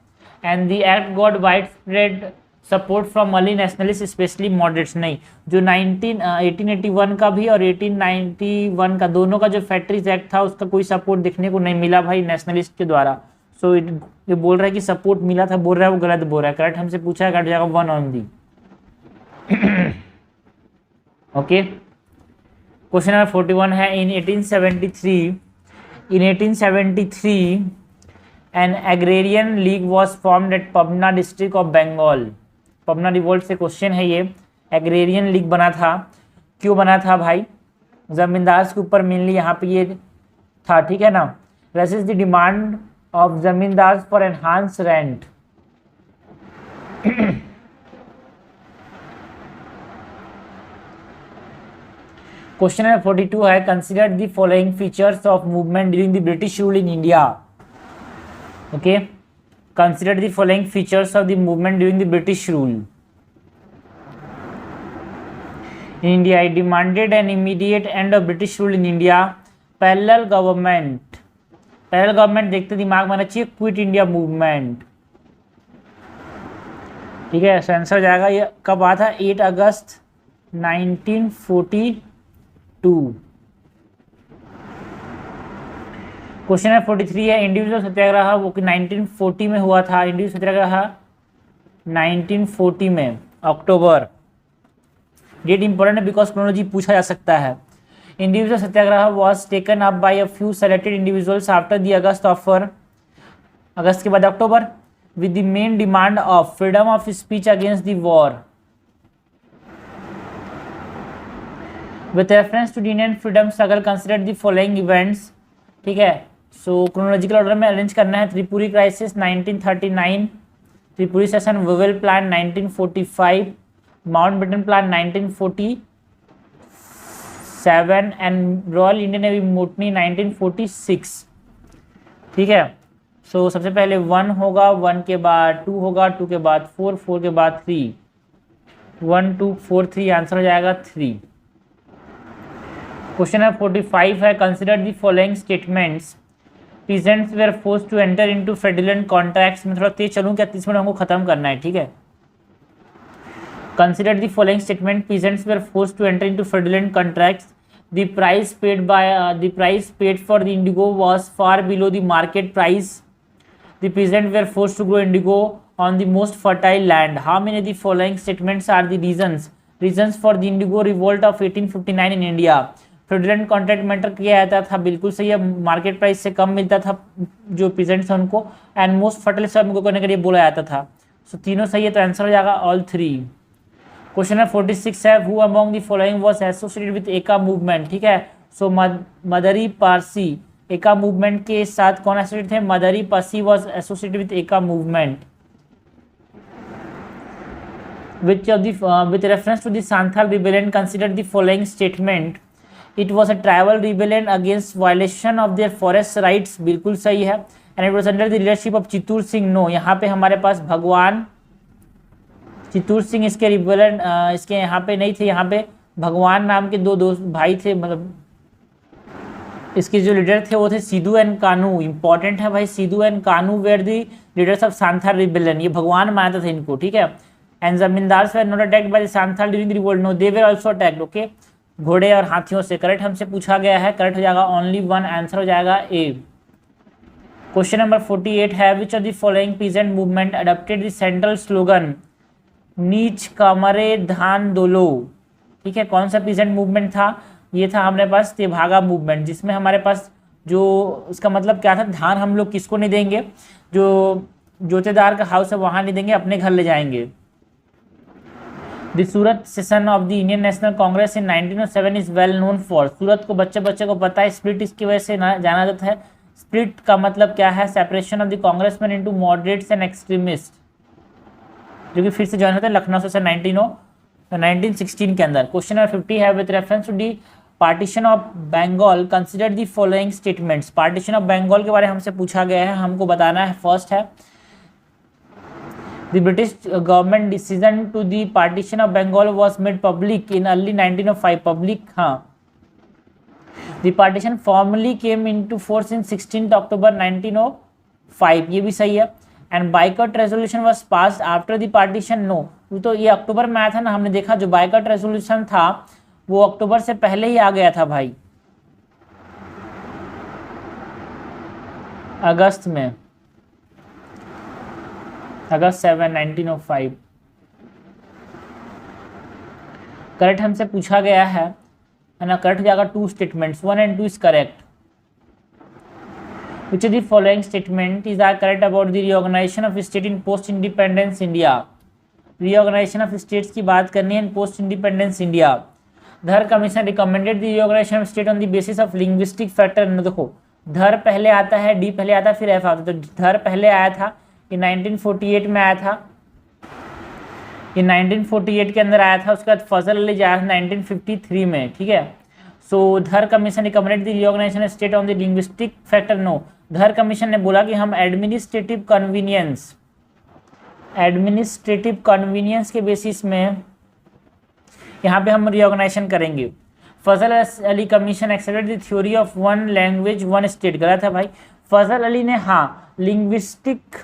and the act got wide spread support from early nationalist specially moderates, नहीं, जो 1881 का भी और 1891 का दोनों का जो फैक्ट्रीज एक्ट था उसका कोई सपोर्ट देखने को नहीं मिला भाई नेशनलिस्ट के द्वारा। सो ये बोल रहा है कि सपोर्ट मिला था, बोल रहा है वो गलत बोल रहा है। करेक्ट हमसे पूछा है, कट जाएगा 1 on the. Okay, question number 41 है, in 1873 an agrarian league was formed at Pabna district of Bengal. Pabna revolt से क्वेश्चन है ये। एग्रेरियन लीग बना था, क्यों बना था भाई? जमींदार के ऊपर मेनली यहाँ पे ये था, ठीक है ना। रेसिस्ट द डिमांड ऑफ जमींदार for enhance rent. Question number 42 है, consider the following features of movement during the British rule in India. Okay, consider the following features of the movement during the British rule in India. It demanded an immediate end of British rule in India. Parallel government देखते दिमाग में आना चाहिए, quit India movement. ठीक है, answer हो जाएगा, ये कब आया था? 8 अगस्त 1942। क्वेश्चन नंबर 43 है, इंडिविजुअल सत्याग्रह वो 1940 में हुआ था। इंडिविजुअल सत्याग्रह 1940 में अक्टूबर। डेट इंपॉर्टेंट है बिकॉज क्रोनोलॉजी पूछा जा सकता है। Individual satyagraha was taken up by a few selected individuals after the August offer, अगस्त के बाद October, with the main demand of freedom of speech against the war. With reference to Indian freedom struggle consider the following events. ठीक है, so chronological order में arrange करना है। Tripuri crisis 1939, Tripuri session, Wavell plan 1945, Mountbatten plan 1947 and royal Indian navy mutiny 1946। ठीक है, सो सबसे पहले 1 होगा, 1 के बाद 2 होगा, 2 के बाद 4, 4 के बाद 3, 1 2 4 3, आंसर हो जाएगा 3। क्वेश्चन नंबर 45 है, consider the following statements. Peasants were forced to enter into fraudulent contracts. में थोड़ा तेज चलूं क्या? 30 मिनट हमको खत्म करना है। ठीक है, consider the following statement. Peasants were forced to enter into fraudulent contracts. The price paid for the indigo was far below the market price. The peasant were forced to grow indigo on the most fertile land. How many the following statements are the reasons for the indigo revolt of 1859 in India. Fraudulent contract matter किया जाता था, बिल्कुल सही है, market price से कम मिलता था जो पीजेंट्स हैं उनको, एंड मोस्ट फर्टाइल सब करने के लिए बोला जाता था। सो तीनों सही है, तो आंसर हो जाएगा ऑल 3। क्वेश्चन नंबर 46 है, who among the following was associated with एका मूवमेंट। ठीक है, सो मदरी पारसी, एका मूवमेंट के साथ कौन एसोसिएटेड थे? मदरी पारसी वाज एसोसिएटेड विद एका movement. which of the with reference to the Santhal rebellion consider the following statement. It was a tribal rebellion against violation of their forest rights, बिल्कुल सही है. And it was under the leadership of Chittur Singh. No, यहाँ पे हमारे पास भगवान चित्तूर सिंह इसके rebellion इसके यहाँ पे नहीं थे. यहाँ पे भगवान नाम के दो दोस्त भाई थे, मतलब इसके जो लीडर थे वो थे सिद्धू एंड कानू. इंपॉर्टेंट है भाई, Sidhu and Kanu were the leaders of Santhal rebellion. ये भगवान मानते थे इनको, ठीक है. And zamindars were not attacked by the Santhal during the revolt. No, they were also attacked. Okay, घोड़े और हाथियों से. करेक्ट हमसे पूछा गया है, करेक्ट हो जाएगा ओनली वन, आंसर हो जाएगा ए. क्वेश्चन नंबर 48 है which of the following peasant movement adopted the central slogan नीच कमरे धान दोलो. ठीक है, कौन सा पीजेंट मूवमेंट था? ये था हमारे पास तेभागा मूवमेंट, जिसमें हमारे पास जो इसका मतलब क्या था, धान हम लोग किसको नहीं देंगे, जो जोतेदार का हाउस है वहां नहीं देंगे, अपने घर ले जाएंगे. The Surat session of the Indian national Congress in 1907 is well known for. Surat को बच्चे बच्चे को पता है, स्प्लिट इसकी वजह से जाना जाता है. स्प्लिट का मतलब क्या है? Separation of the congressman into moderates and extremist, जो कि फिर से ज्वाइन होता है लखनऊ से 1916 के अंदर. क्वेश्चन नंबर 50 है with reference to the partition of Bengal consider the following statements. Partition of Bengal के बारे में हमसे पूछा गया है, हमको बताना है. फर्स्ट है the British government decision to the partition of Bengal was made public in early 1905. Public, हाँ. The partition formally came into force in 16 October 1905. ये भी सही है. And boycott resolution was passed after the partition. No, तो ये अक्टूबर में आया था ना, हमने देखा जो बाइकआउट रेजोल्यूशन था वो अक्टूबर से पहले ही आ गया था भाई, अगस्त में, अगस्त 7, 1905. करेक्ट हमसे पूछा गया है ना, करेक्ट हो जाएगा 2 statements, 1 and 2 is correct. Which of the following statement is are correct about the reorganization of state in post independence India? Reorganization of states की बात करनी है in post independence India. धर commission recommended the reorganization of state on the basis of linguistic factor. देखो, धर पहले आता है, डी पहले आता है, फिर एफ आता है. तो धर पहले आया था, ये 1948 में आया था, ये 1948 के अंदर आया था. उसके बाद फजल अली आया था 1953 में. ठीक है, so Dhar commission recommended the reorganization of state on the linguistic factor. No, Dhar commission ने बोला कि हम एडमिनिस्ट्रेटिव कन्वीनियंस के बेसिस में यहाँ पे हम रिओर्गेनाइजेशन करेंगे. Fazal Ali commission accepted the theory of one language one state. गलत है भाई. फजल अली ने, हाँ, लिंग्विस्टिक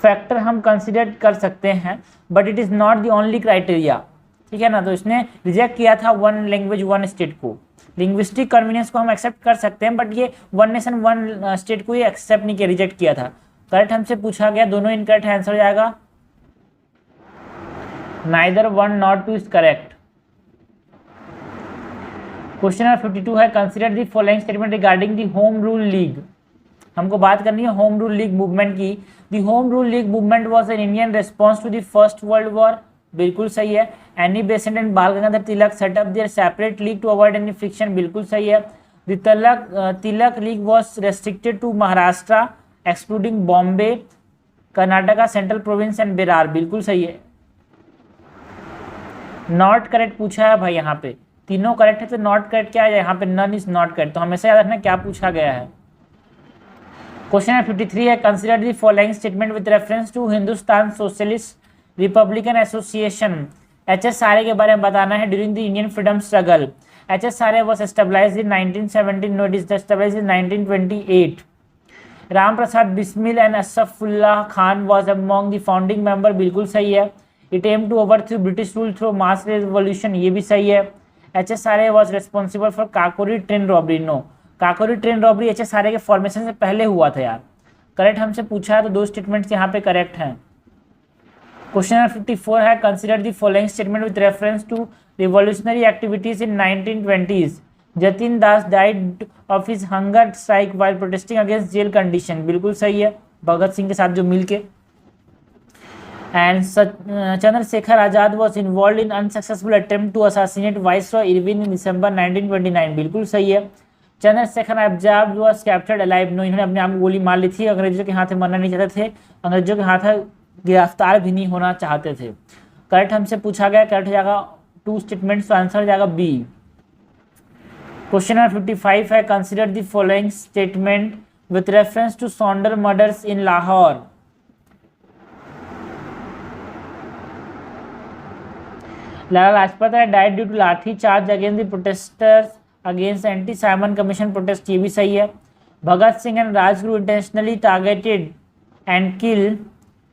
फैक्टर हम कंसिडर कर सकते हैं, but it is not the only criteria. ठीक है ना, तो इसने रिजेक्ट किया था वन लैंग्वेज वन स्टेट को. लिंग्विस्टिक कन्वीनियंस को हम एक्सेप्ट कर सकते हैं, बट ये वन नेशन वन स्टेट को ये एक्सेप्ट नहीं किया, रिजेक्ट किया था. करेक्ट हमसे पूछा गया, दोनों इनकरेक्ट आंसर हो जाएगा. Neither 1 nor 2 is correct. Question number 52 है consider the following statement regarding the home rule league. हमको बात करनी है होम रूल लीग मूवमेंट की. The home rule league movement was an Indian response to the first world war. बिल्कुल सही है. Annie Besant and Bal Gangadhar Tilak set up their separate league to avoid any friction. बिल्कुल सही है. The Tilak league was restricted to Maharashtra excluding Bombay, Karnataka, central province and Berar. बिल्कुल सही है. Not correct पूछा है भाई, यहाँ पे तीनों करेक्ट है, तो नॉट करेक्ट क्या है यहाँ पे? None is not correct. तो हमेशा याद रखना क्या पूछा गया है. क्वेश्चन नंबर 53 है consider the following statement with reference to Hindustan socialist republican association. HSRA के बारे में बताना है. During the Indian freedom struggle HSRA was established in 1917. No, it is established in 1928. Ram Prasad Bismil and Ashfaqulla Khan was among the founding member. बिल्कुल सही है. It aimed to overthrow British rule through mass revolution. ये भी सही है. HSRA was responsible for Kakori train robbery. No, Kakori train robbery HSRA के formation से पहले हुआ था यार. करेक्ट हमसे पूछा है, तो 2 स्टेटमेंट्स यहाँ पे करेक्ट हैं. क्वेश्चन नंबर 54 है consider the following statement with reference to revolutionary activities in 1920s. Jatin Das died of his hunger strike while protesting against jail condition. बिल्कुल सही है. भगत सिंह के साथ जो मिलके. And Chandrasekhar Azad was involved in unsuccessful attempt to assassinate Viceroy Irwin in December 1929. बिल्कुल सही है. Chandrashekhar Azad was captured alive. No, इन्होंने अपने आप को गोली मार ली थी. अंग्रेजों के हाथ में मरना नहीं चाहते थे. अंग्रेजों के हाथ गिरफ्तार भी नहीं होना चाहते थे। करेक्ट हमसे पूछा गया, करेक्ट हो जाएगा 2 स्टेटमेंट्स, तो आंसर हो जाएगा बी। क्वेश्चन नंबर 55 है, consider the following statement with reference to Saunders murders in Lahore. Lala Lajpat Rai died due to lathi charge against the protesters against anti Simon commission protest, ये भी सही है। Bhagat Singh and Rajguru intentionally targeted and kill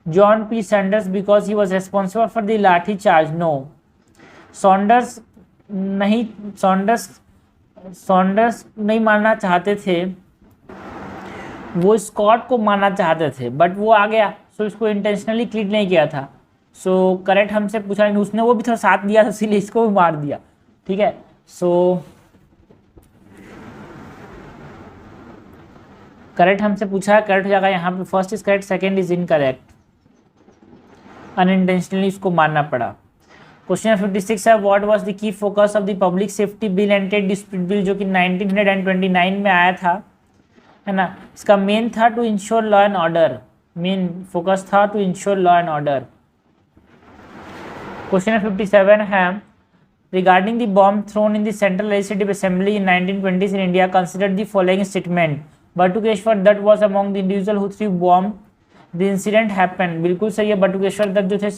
John P Saunders because he was responsible for the lathi charge, no. Saunders नहीं मानना चाहते थे, वो Scott को मानना चाहते थे, बट वो आ गया, सो इसको इंटेंशनली क्लिक नहीं किया था। सो करेक्ट हमसे पूछा, लेकिन उसने वो भी थोड़ा साथ दिया था, इसीलिए इसको भी मार दिया। ठीक है, सो करेक्ट हमसे पूछा, करेक्ट हो जाएगा यहाँ पे first is correct, second is incorrect, unintentionally उसको मारना पड़ा। क्वेश्चन 56 है, what was the key focus of the public safety bill and trade dispute bill, जो कि 1929 में आया था, है ना। इसका मेन था to ensure law and order, main focus था to ensure law and order. Question 57 है, regarding the bomb thrown in the central legislative assembly in 1920s in India, consider the following statement. Batukeshwar Dutt was among the individual who threw bomb the incident happened, बिल्कुल सही है। बटुकेश्वर दत्त जो थे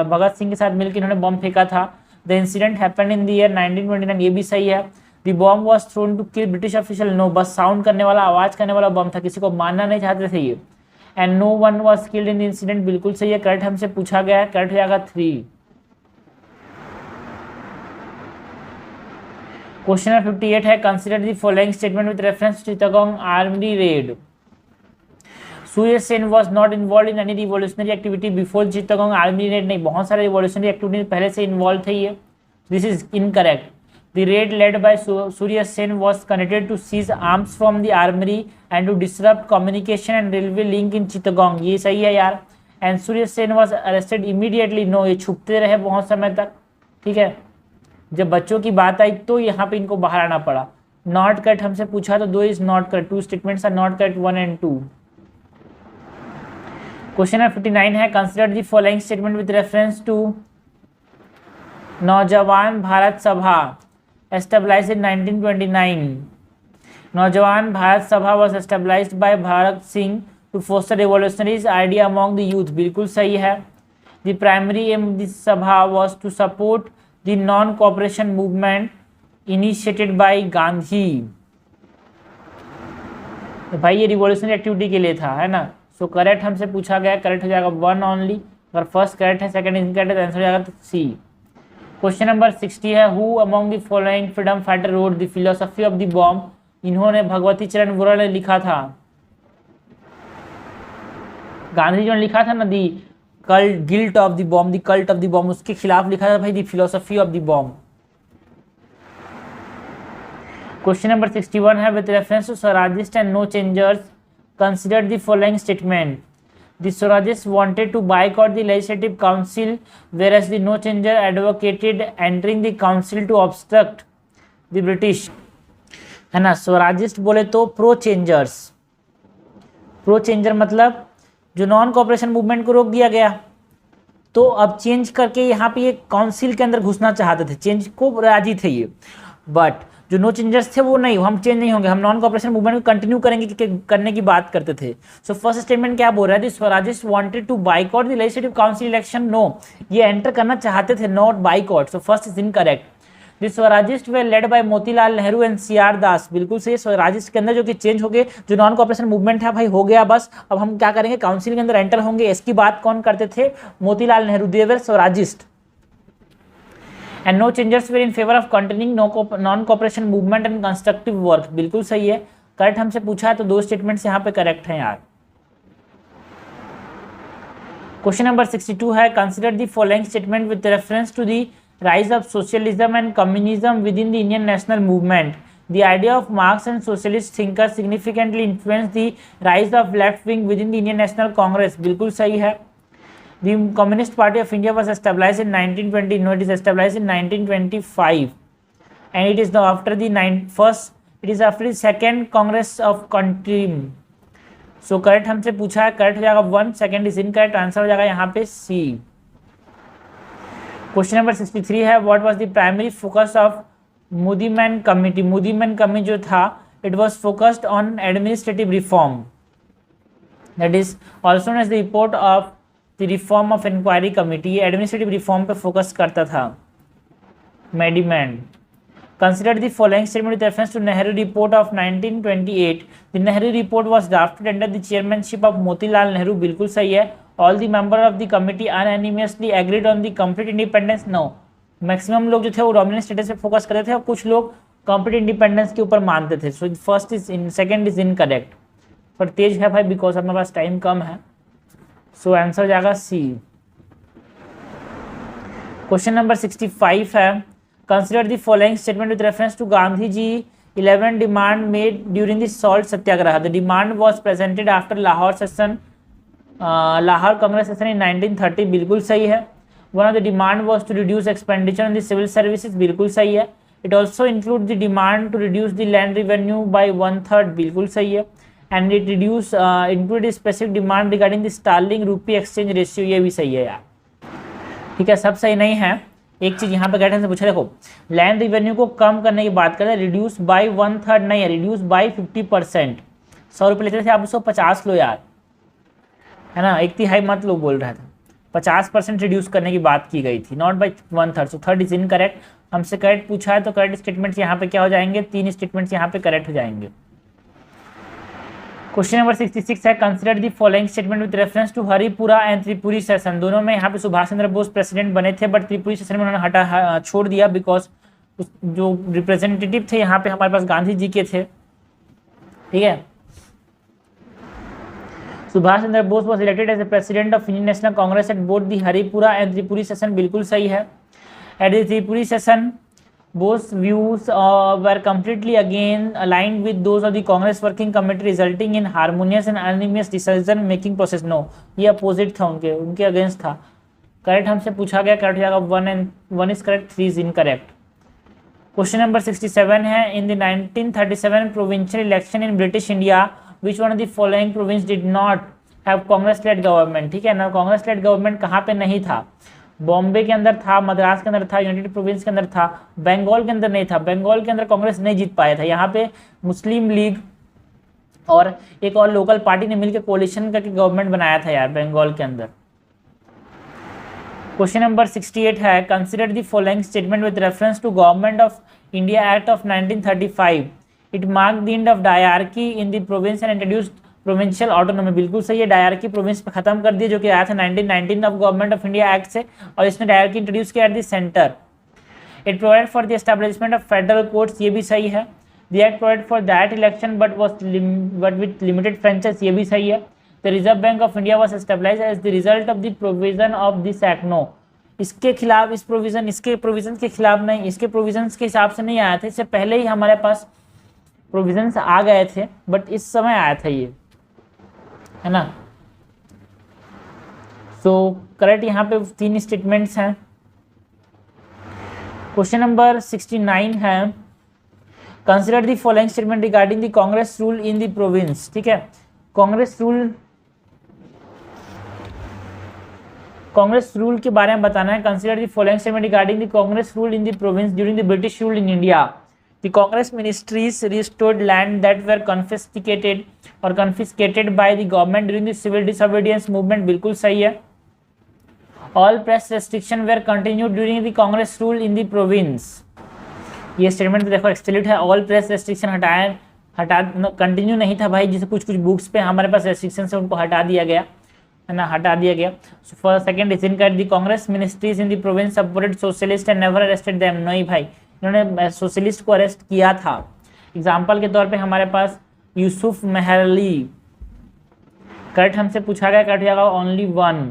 भगत सिंह के साथ मिलकर इन्होंने बॉम्ब फेंका था। The incident happened in the year 1929, ये भी सही है। The bomb was thrown to kill British official, no, बस साउंड करने वाला, आवाज करने वाला बॉम्ब था, किसी को मारना नहीं चाहते थे ये। And no one was killed in the incident, बिल्कुल सही है। करेक्ट हमसे पूछा गया है, करेक्ट हो जाएगा 3। क्वेश्चन नंबर 58 है, consider the following statement with reference to Chittagong army raid. Surya Sen was not involve in any revolutionary activity before Chittagong army raid, नहीं, बहुत सारे रिवोल्यूशनरी एक्टिविटी पहले से इन्वॉल्व थे ये, this is incorrect. The raid led by Surya Sen was connected to seize arms from the armoury and to disrupt communication and railway link in Chittagong, ये सही है यार। And Surya Sen was arrested immediately, no, ये छुपते रहे बहुत समय तक। ठीक है, जब बच्चों की बात आई तो यहाँ पे इनको बाहर आना पड़ा। नॉट करेक्ट हमसे पूछा तो 2 is not correct, 2 statements are not correct, 1 and 2। Question number 59 है, consider the following statement with reference to Naujawan Bharat Sabha established in 1929। Naujawan Bharat Sabha was established by Bhagat Singh to foster revolutionary idea among the youth, बिल्कुल सही है। The primary aim of the Sabha was to support the non cooperation movement initiated by Gandhi, तो भाई ये revolutionary activity के लिए था, है ना। सो करेक्ट हमसे पूछा गया, करेक्ट हो जाएगा 1 ओनली, अगर फर्स्ट करेक्ट है, सेकंड इनकरेक्ट है, आंसर हो जाएगा सी। क्वेश्चन नंबर 60 है, who among the following freedom fighter road the philosophy of the bomb, इन्होंने भगवती चरण वोरा ने लिखा था, गांधी जी ने लिखा था ना, the guilt of the bomb, the cult of the bomb, उसके खिलाफ लिखा था भाई the philosophy of the bomb. Question number 61 है, with reference to Swarajist and no changers consider the following statement. The Swarajist wanted to boycott the legislative council whereas the no changer advocated entering the council to obstruct the British, है ना। Swarajist बोले तो pro changers, pro changer मतलब जो non cooperation movement को रोक दिया गया, तो अब चेंज करके यहाँ पे ये काउंसिल के अंदर घुसना चाहते थे, चेंज को राजी थे ये, बट जो नो चेंजर्स थे वो नहीं, हम चेंज नहीं होंगे, हम नॉन कॉपरेशन मूवमेंट को कंटिन्यू करेंगे करने की बात करते थे। सो फर्स्ट स्टेटमेंट क्या बोल रहा है, Swarajist wanted to boycott the legislative council election, no, ये एंटर करना चाहते थे, not boycott, so first is incorrect. The Swarajist were led by Motilal Nehru and CR Das, बिल्कुल सही। स्वराजिस्ट के अंदर जो कि चेंज हो गए, जो नॉन कॉपरेशन मूवमेंट है भाई हो गया बस, अब हम क्या करेंगे, काउंसिल के अंदर एंटर होंगे, इसकी बात कौन करते थे, Motilal Nehru, they were Swarajist. And no changers were in favour of continuing non cooperation movement and constructive work, बिल्कुल सही है। करेक्ट हमसे पूछा है तो 2 स्टेटमेंट्स यहाँ पे करेक्ट हैं यार। क्वेश्चन नंबर 62 है, consider the following statement with reference to the rise of socialism and communism within the Indian national movement. The idea of Marx and socialist thinkers significantly influenced the rise of left wing within the Indian National Congress, बिल्कुल सही है। The Communist Party of India was established in 1920. No, it is established in 1925, and it is now after the first. It is after the second Congress of country. So correct हमसे पूछा है, correct हो जाएगा 1, second is incorrect, answer हो जाएगा यहाँ पे C. Question number 63 है, what was the primary focus of Muddiman committee. Muddiman committee जो था, it was focused on administrative reform, that is also known as the report of the reform of inquiry committee. ये administrative reform पे focus करता था मेडीमैन। Consider the following statement with reference to Nehru report of 1928. The Nehru report was drafted under the chairmanship of Motilal Nehru. बिल्कुल सही है। All the members of the committee unanimously agreed on the complete independence. No. Maximum लोग जो थे वो dominant status पे focus करते थे और कुछ लोग कंप्लीट इंडिपेंडेंस के ऊपर मानते थे। सो first is in, second is incorrect. पर तेज है भाई बिकॉज अपने पास टाइम कम है। सो आंसर हो जाएगा सी। क्वेश्चन नंबर 65 है, consider the following statement with reference to Gandhi ji 11 demand made during the salt satyagraha. The demand was presented after Lahore session, Lahore Congress session in 1930. बिल्कुल सही है। One of the demand was to reduce expenditure on the civil services. बिल्कुल सही है। It also include the demand to reduce the land revenue by 1/3. बिल्कुल सही है। And it reduce include specific demand regarding the sterling rupee exchange ratio. ये भी सही है यार। ठीक है, सब सही नहीं है। एक चीज यहाँ पे गाइडेंस से पूछा, देखो लैंड रिवेन्यू को कम करने की बात करें, रिड्यूस बाय 1/3 नहीं है, रिड्यूस बाय 50%। 100 रुपये लेते थे आप, उसको 50 लो यार, है ना, 1/3 मत लो बोल रहा था, 50% रिड्यूस करने की बात की गई थी, not by 1/3। So third is incorrect. हमसे करेक्ट पूछा है तो करेक्ट स्टेटमेंट्स यहाँ पे क्या हो जाएंगे, 3 स्टेटमेंट्स यहाँ पे करेक्ट हो जाएंगे। क्वेश्चन नंबर 66 है, consider the following statement with reference to Haripura and Tripuri session. दोनों में यहाँ पे सुभाष चंद्र बोस प्रेसिडेंट बने थे, बट त्रिपुरी सेशन में उन्होंने छोड़ दिया बिकॉज जो रिप्रेजेंटेटिव थे यहाँ पे हमारे पास गांधी जी के थे। ठीक है, Subhash Chandra Bose was elected as a president of Indian national Congress at both the Haripura and Tripuri session. बिल्कुल सही है। At the Tripuri session Both views were completely again aligned with those of the Congress Working Committee, resulting in harmonious and unanimous decision-making process. No, ये opposite था उनके against था। Correct हमसे पूछा गया, करेक्ट हो जाएगा 1 and 1 is correct, 3 is incorrect. Question number 67 है, in the 1937 provincial election in British India, which one of the following province did not have Congress-led government? ठीक है ना, Congress-led government कहाँ पे नहीं था? बॉम्बे के अंदर था, मद्रास के अंदर था, यूनाइटेड प्रोविंस के अंदर था, बंगाल के अंदर नहीं था। बंगाल के अंदर कांग्रेस नहीं जीत पाया था। यहाँ पे मुस्लिम लीग और एक और लोकल पार्टी ने मिलकर कोalition करके गवर्नमेंट बनाया था यार बंगाल के अंदर। क्वेश्चन नंबर 68 है, consider the following statement with reference to government of India act of 1935। It mark the end of dyarchy in the province and introduced provincial autonomy. बिल्कुल सही है, डायरकी प्रोविंस पे खत्म कर दिया जो कि आया था 1919 of government of India act से, और इसने डायरकी इंट्रोड्यूस किया at the centre. It provide for the establishment of federal courts, ये भी सही है। The act provide for that election but with limited franchise, ये भी सही है। The reserve bank of India was established as the result of the provision of this act. No, इसके खिलाफ इसके प्रोविजन के खिलाफ नहीं, इसके प्रोविजन के हिसाब से नहीं आया था, इससे पहले ही हमारे पास प्रोविजन आ गए थे, बट इस समय आया था ये, है ना। सो करेक्ट यहाँ पे 3 स्टेटमेंट्स हैं। क्वेश्चन नंबर 69 है, consider the following statement regarding the Congress rule in the province. ठीक है, कांग्रेस रूल के बारे में बताना है। Consider the following statement regarding the Congress rule in the province during the British rule in India. The Congress ministries restored land that were confiscated by the government during the civil disobedience movement. बिल्कुल सही है। All press restriction were continued during the Congress rule in the province. ये statement तो देखो exclude है। All press restriction continue नहीं था भाई, जैसे कुछ बुक्स पे हमारे पास रेस्ट्रिक्शन से उनको हटा दिया गया, है ना, हटा दिया गया। So for second is incorrect. The Congress ministries in the province supported socialist and never arrested them. नहीं भाई, इन्होंने सोशलिस्ट को अरेस्ट किया था। एग्जाम्पल के तौर पे हमारे पास यूसुफ मेहरली। करेक्ट हमसे पूछा गया, करेक्ट जाएगा ओनली 1।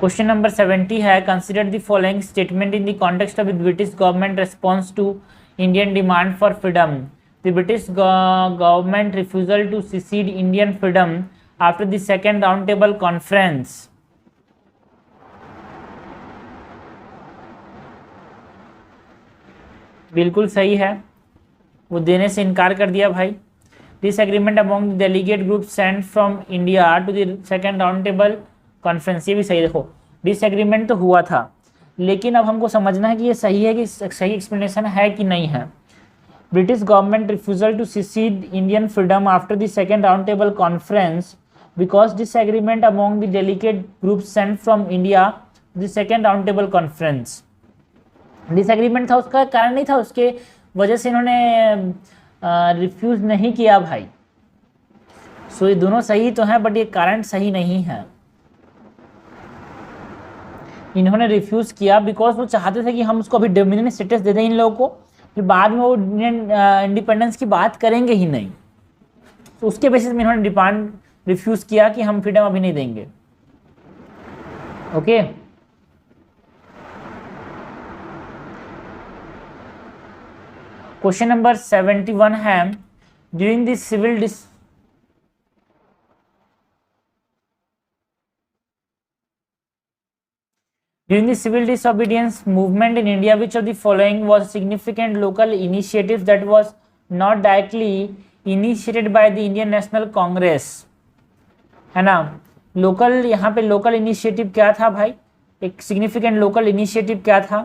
क्वेश्चन नंबर 70 है, consider the following statement in the context of the British government response to Indian demand for freedom. The British government refusal to secede Indian freedom after the second round table conference. बिल्कुल सही है। वो देने से इनकार कर दिया भाई। Disagreement among the delegate group sent from India to the second round table conference, ये भी सही। देखो डिसएग्रीमेंट तो हुआ था, लेकिन अब हमको समझना है कि ये सही है, कि सही एक्सप्लेनेशन है कि नहीं है। British government refusal to secede Indian freedom after the second round table conference because disagreement among the delegate group sent from India the second round table conference. Disagreement था, उसका कारण नहीं था, उसके वजह से इन्होंने रिफ्यूज नहीं किया भाई। सो ये दोनों सही तो हैं, बट ये कारण सही नहीं है। इन्होंने रिफ्यूज किया बिकॉज वो चाहते थे कि हम उसको अभी डोमिनियन स्टेटस दे दें इन लोगों को, फिर बाद में वो इंडिपेंडेंस की बात करेंगे ही नहीं। तो उसके बेसिस में इन्होंने डिमांड रिफ्यूज किया कि हम फ्रीडम अभी नहीं देंगे। ओके क्वेश्चन नंबर 71 है, during this civil During the civil disobedience movement in India, which of the following was significant local initiative that was not directly initiated by the Indian National Congress? है ना, local, यहाँ पे local initiative क्या था भाई, एक significant local initiative क्या था?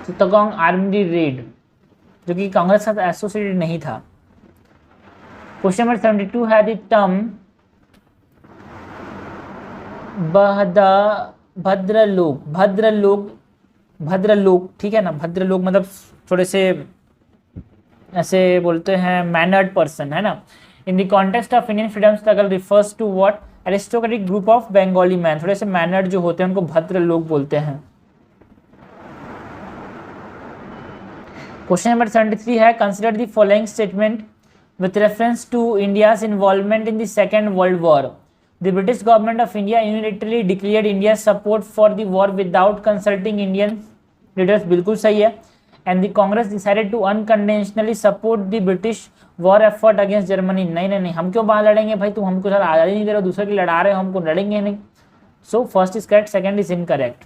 चित्तगोंग आर्मी रेड, जो कि कांग्रेस के साथ एसोसिएटेड नहीं था। क्वेश्चन नंबर 72 है, द टर्म भद्रलोक, ठीक है ना, भद्रलोक मतलब थोड़े से ऐसे बोलते हैं मैनर्ड पर्सन, है ना। In the context of Indian freedom struggle refers to what? Aristocratic group of Bengali man, थोड़े से मैनर्ड जो होते हैं उनको भद्रलोक बोलते हैं। क्वेश्चन नंबर 73 है, consider the following statement with reference to India's involvement in the second world war. The British government of India unilaterally declared India's support for the war without consulting Indian leaders, बिल्कुल सही है। And the Congress decided to unconditionally support the British war effort against Germany, नहीं नहीं नहीं, हम क्यों बाहर लड़ेंगे भाई, तुम हमको साथ आज़ादी नहीं दे रहे हो, दूसरे की लड़ा रहे हो, हमको लड़ेंगे नहीं। सो first is correct, second is incorrect.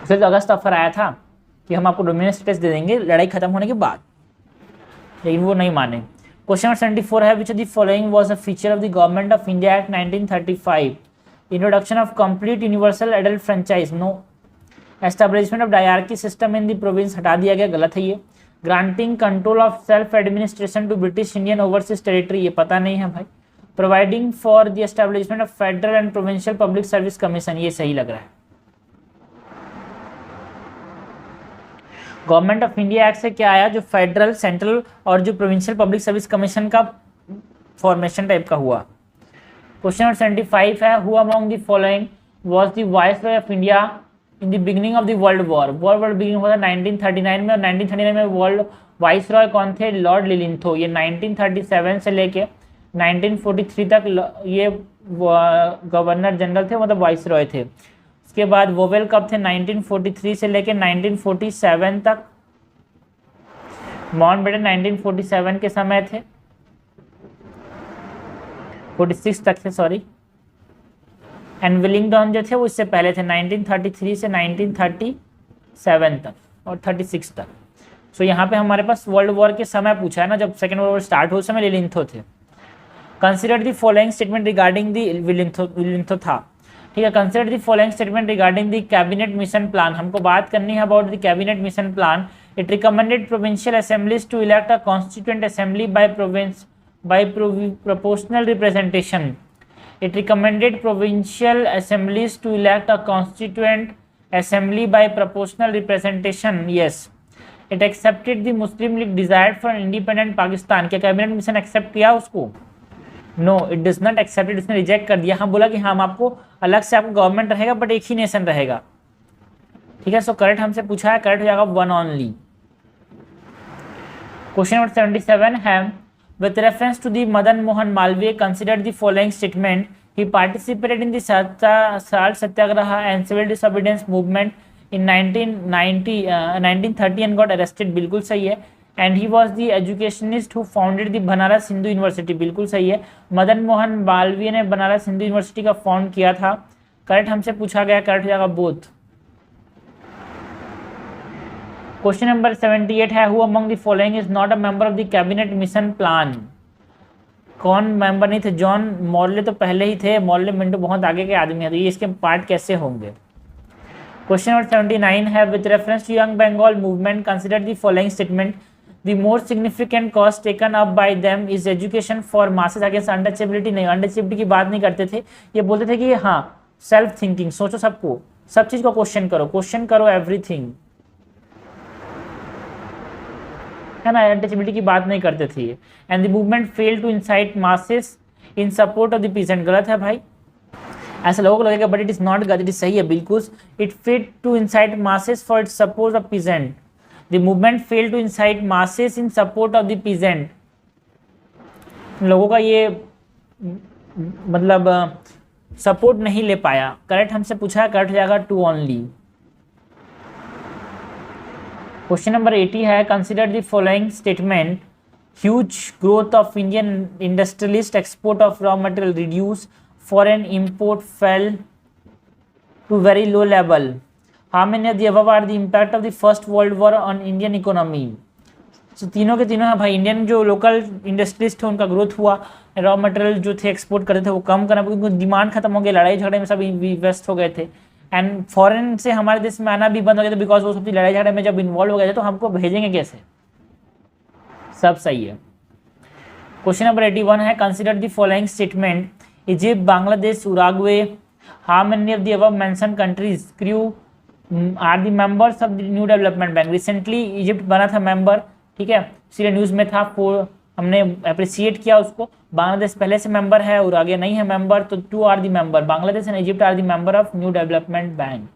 फिर अगस्त ऑफर आया था कि हम आपको डोमिनियन स्टेटस दे देंगे लड़ाई खत्म होने के बाद, लेकिन वो नहीं माने। Question number 74 है, which of the following was a feature of the Government of India Act 1935? Introduction of complete universal adult franchise, no. Establishment of diarchy system in the province, हटा दिया गया, गलत है ये। Granting control of self administration to British Indian overseas territory, ये पता नहीं है भाई। Providing for the establishment of federal and provincial public service commission, ये सही लग रहा है। गवर्नमेंट ऑफ इंडिया एक्ट से क्या आया, जो फेडरल, सेंट्रल और जो प्रोविंशियल पब्लिक सर्विस कमीशन का फॉर्मेशन टाइप का हुआ। क्वेश्चन नंबर 75 है, who among the following was the viceroy of India in the beginning of the world war? World beginning हुआ था 1939 में, और 1939 में वर्ल्ड वाइसरॉय कौन थे? लॉर्ड लिलिंथो। ये 1937 से लेके 1943 तक ये गवर्नर जनरल थे, मतलब वाइसरॉय थे। उसके बाद वोवेल कब थे? 1943 से लेके 1947 तक। माउंटबेटन 1947 के समय थे, 46 तक थे सॉरी। एंड विलिंगडन जो थे वो इससे पहले थे, 1933 से 1937 तक और 36 तक। सो यहाँ पे हमारे पास वर्ल्ड वॉर के समय पूछा है ना, जब सेकेंड वर्ल्ड वॉर स्टार्ट हो उस समय लिलिंथो थे। Consider the following statement regarding the Linlithgow था, ठीक है। Consider the following statement regarding the cabinet mission plan, हमको बात करनी है about the cabinet mission plan. It recommended provincial assemblies to elect a constituent assembly by proportional representation. It recommended provincial assemblies to elect a constituent assembly by proportional representation. Yes. It accepted the Muslim League desired for independent Pakistan. क्या cabinet mission accept किया उसको? No, it does not accept it. उसने reject कर दिया। हम बोला कि हम आपको अलग से आपको गवर्नमेंट रहेगा बट एक ही नेशन रहेगा, ठीक है। सो करेक्ट हमसे पूछा है, करेक्ट हो जाएगा वन ओनली। क्वेश्चन नंबर 77 है, with reference to the Madan Mohan Malviya considered the following statement. He participated in the Salt Satyagraha and civil disobedience movement in 1930 and got arrested, बिल्कुल सही है। And he was the educationist who founded the Banaras Hindu University, बिल्कुल सही है। मदन मोहन मालवीय ने Banaras Hindu university का found किया था, करेक्ट हमसे पूछा गया, करेक्ट हो जाएगा बोथ। क्वेश्चन नंबर 78 है, who among the following is not a member of the cabinet mission plan? कौन मेंबर नहीं थे? जॉन मॉर्ले तो पहले ही थे, मॉर्ले मिंटो बहुत आगे के आदमी है, तो ये इसके पार्ट कैसे होंगे? क्वेश्चन नंबर 79 है, with reference to young Bengal movement consider the following statement, the more significant cause taken up by them is education for masses against untouchability. नहीं, अनटचेबिलिटी की बात नहीं करते थे, ये बोलते थे कि हाँ सेल्फ थिंकिंग, सोचो सबको, सब चीज को क्वेश्चन करो एवरीथिंग, है ना, अनटचेबिलिटी की बात नहीं करते थे। And the movement fail to incite masses in support of the peasant. गलत है भाई, ऐसा लोगों को लगेगा, बट इट इज नॉट गलत, इट इज सही है बिल्कुल। It failed to incite masses for its support of peasant. The movement failed to incite masses in support of the peasant. लोगों का ये मतलब सपोर्ट नहीं ले पाया। करेक्ट हमसे पूछा है, करेक्ट हो जाएगा टू ओनली। क्वेश्चन नंबर 80 है, consider the following statement, huge growth of Indian industrialist, export of raw material reduce, foreign import fell to very low level. How many of the above are the impact of the First World War on Indian economy? So, तीनों के तीनों है भाई। Indian जो local industries थे उनका growth हुआ, raw material जो थे एक्सपोर्ट करते थे वो कम करना, क्योंकि डिमांड खत्म हो गया, लड़ाई झगड़े में सब व्यस्त हो गए थे, एंड फॉरेन से हमारे देश में आना भी बंद हो गया था, बिकॉज वो सब लड़ाई झगड़े में जब इन्वॉल्व हो गए थे तो हमको भेजेंगे कैसे? सब सही है। क्वेश्चन नंबर 81 है, consider the following statement, Egypt, Bangladesh, Uruguay, how many of the above mention countries crew are the members of the new development bank? Recently Egypt बना था मेंबर, ठीक है, इसलिए न्यूज में था, हमने अप्रिशिएट किया उसको। बांग्लादेश पहले से मेंबर है, उराग्वे नहीं है मेंबर, तो 2 are the member, Bangladesh and Egypt are the member of new development bank.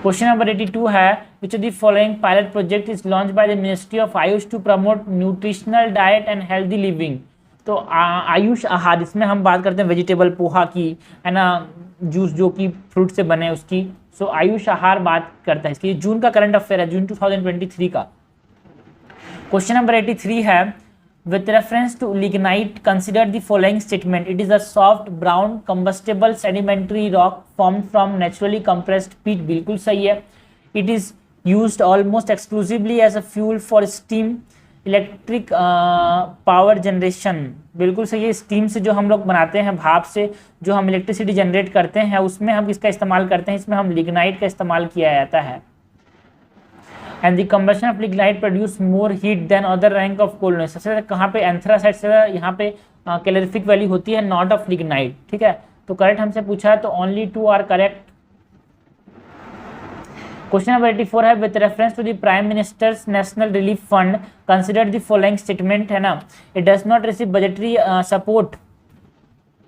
Question number 82 है, which of the following pilot project is launch by the ministry of AYUSH to promote nutritional diet and healthy living? तो आयुष आहार, इसमें हम बात करते हैं vegetable poha की, है ना, जूस जो कि फ्रूट से बने उसकी। सो आयुष आहार बात करता है इसकी। जून का करंट अफेयर है, जून 2023 का। क्वेश्चन नंबर 83 है, with reference to lignite consider the following statement, it is a soft brown combustible sedimentary rock form from naturally compressed peat. बिल्कुल सही है। It is used almost exclusively as a fuel for steam electric power generation. बिल्कुल सही है। Steam से जो हम लोग बनाते हैं, भाप से जो हम इलेक्ट्रिसिटी जनरेट करते हैं, उसमें हम इसका इस्तेमाल करते हैं, इसमें हम लिग्नाइट का इस्तेमाल किया जाता है। And the combustion of lignite produce more heat than other rank of coal. सबसे ज़्यादा कहाँ पे? एंथ्रासाइट से यहाँ पे कैलोरीफिक वैल्यू होती है, नॉट ऑफ लिग्नाइट, ठीक है। तो करेक्ट हमसे पूछा है, तो only 2 are correct. Question number 84 है, with reference to the prime minister's national relief fund consider the following statement, है ना, it does not receive budgetary support.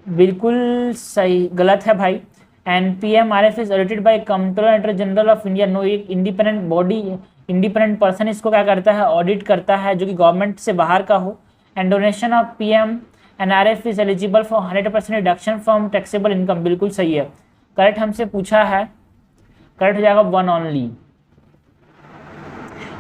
बिल्कुल सही, गलत है भाई। And PMRF is audited by controller general of India. No, एक independent body, independent person इसको क्या करता है? ऑडिट करता है, जो कि गवर्नमेंट से बाहर का हो। And donation of PMNRF is eligible for 100% reduction from taxable income. बिल्कुल सही है, करेक्ट हमसे पूछा है, करेक्ट हो जाएगा 1 ओनली।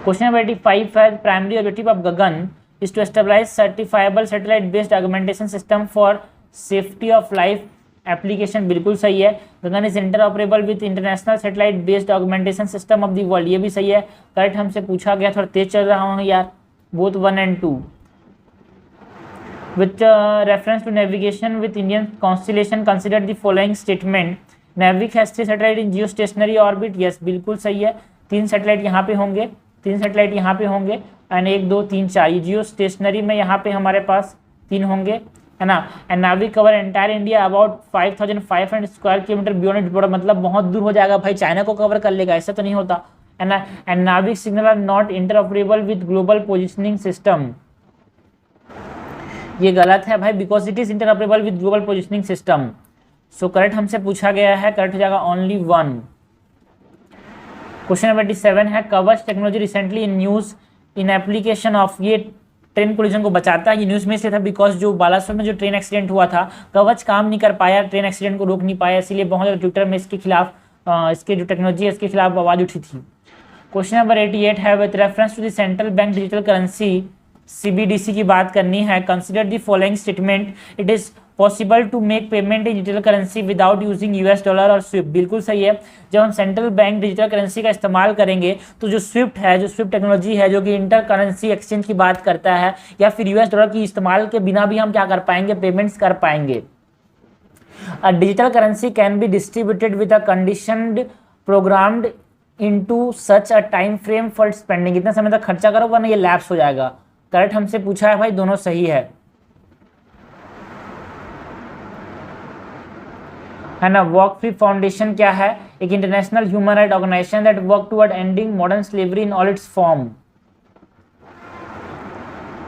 क्वेश्चन नंबर 85 है, primary objective of GAGAN is to establish certifiable satellite based augmentation system for safety of life application. बिल्कुल सही है। GAGAN is interoperable with international satellite based augmentation system of the world. ये भी सही है, करेक्ट हमसे पूछा गया। थोड़ा तेज चल रहा हूँ यार, both 1 and 2। With reference to navigation with Indian constellation consider the following statement, NavIC has 3 satellite in geostationary orbit. Yes, बिल्कुल सही है। 3 सैटेलाइट यहाँ पे होंगे, 3 सैटेलाइट यहाँ पे होंगे, एंड 1 2 3 4 ये जियो स्टेशनरी में यहाँ पे हमारे पास 3 होंगे, है ना। एंड नाविक cover entire India about 5500 square kilometre beyond its border. मतलब बहुत दूर हो जाएगा भाई, चाइना को कवर कर लेगा, ऐसा तो नहीं होता, है ना। And NavIC signal are not interoperable with global positioning system. ये गलत है भाई, because it is interoperable with global positioning system. So correct हमसे पूछा गया है, करेक्ट हो जाएगा ओनली 1। क्वेश्चन नंबर 87 है, कवच technology recently in news in application of. ये ट्रेन कोलिजन को बचाता है। ये न्यूज में से था बिकॉज जो बालासोर में जो ट्रेन एक्सीडेंट हुआ था, कवच काम नहीं कर पाया, ट्रेन एक्सीडेंट को रोक नहीं पाया, इसीलिए बहुत ज़्यादा ट्विटर में इसके खिलाफ, इसके जो टेक्नोलॉजी है इसके खिलाफ आवाज़ उठी थी। क्वेश्चन नंबर 88 है, with reference to the central bank digital currency CBDC की बात करनी है। Consider the following statement, it is possible to make payment in digital currency without using US dollar और स्विफ्ट। बिल्कुल सही है। जब हम सेंट्रल बैंक डिजिटल करेंसी का इस्तेमाल करेंगे तो जो स्विफ्ट है, जो स्विफ्ट टेक्नोलॉजी है, जो कि इंटर करेंसी एक्सचेंज की बात करता है, या फिर US डॉलर की इस्तेमाल के बिना भी हम क्या कर पाएंगे, पेमेंट्स कर पाएंगे। A digital currency can be distributed with a conditioned programmed into such a time frame for spending। इतना समय तक खर्चा करो वरना ये लैप्स हो जाएगा। करेक्ट हमसे पूछा है भाई, दोनों सही है ना। वॉक फ्री फाउंडेशन क्या है? एक international human right organization that work toward ending modern slavery in all its form,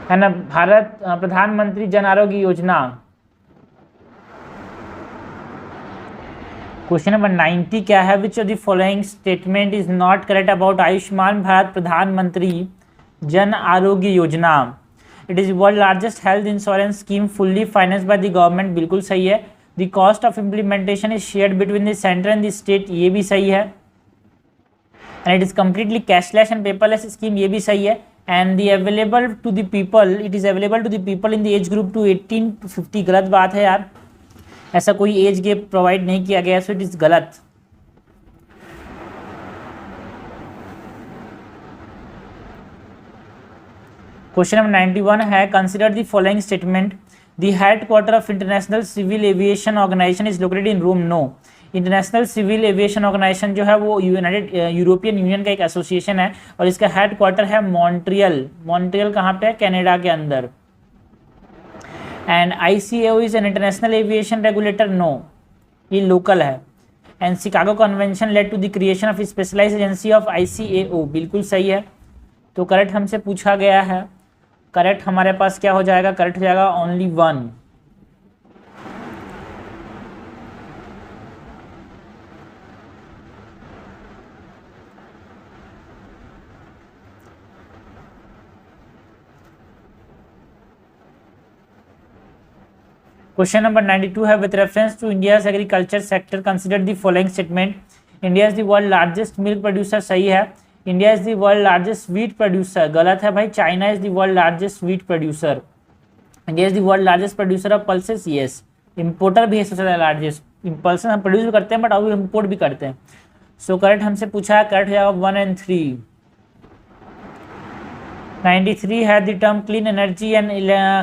है ना। भारत प्रधानमंत्री जन आरोग्य योजना। क्वेश्चन नंबर 90 क्या है? Which of the following statement is not correct about Ayushman Bharat Pradhan Mantri Jan Arogya Yojana? It is world largest health insurance scheme fully financed by the government. बिल्कुल सही है। The cost of implementation is shared between the centre and the state. ये भी सही है। And it is completely cashless and paperless scheme. ये भी सही है। And the available to the people, it is available to the people in the age group to 18 to 50। गलत बात है यार, ऐसा कोई एज गैप प्रोवाइड नहीं किया गया, सो इट इज गलत। क्वेश्चन नंबर 91 है, consider the following statement, the headquarter of international civil aviation organization is located in Rome. No, international civil aviation organization जो है वो यूरोपियन यूनियन का एक एसोसिएशन है और इसका हेडक्वार्टर है मॉन्ट्रियल। मॉन्ट्रियल कहाँ पे है? कनाडा के अंदर। And ICAO is an international aviation regulator. No, ये लोकल है। And Chicago convention led to the creation of specialized agency of ICAO। बिल्कुल सही है। तो करेक्ट हमसे पूछा गया है, करेक्ट हमारे पास क्या हो जाएगा? करेक्ट हो जाएगा ओनली 1। क्वेश्चन नंबर 92 है, with reference to India's agriculture sector consider the following statement. India is the world largest milk producer. सही है। India is the world largest wheat producer. गलत है भाई, China is the world largest wheat producer. India is the world largest producer of pulses. Yes, importer भी है सबसे ज़्यादा largest. Pulses हम प्रोड्यूस भी करते हैं बट अभी इंपोर्ट भी करते हैं। सो करेक्ट हमसे पूछा है, करेक्ट हो जाएगा 1 and 3। 93 है, the term clean energy and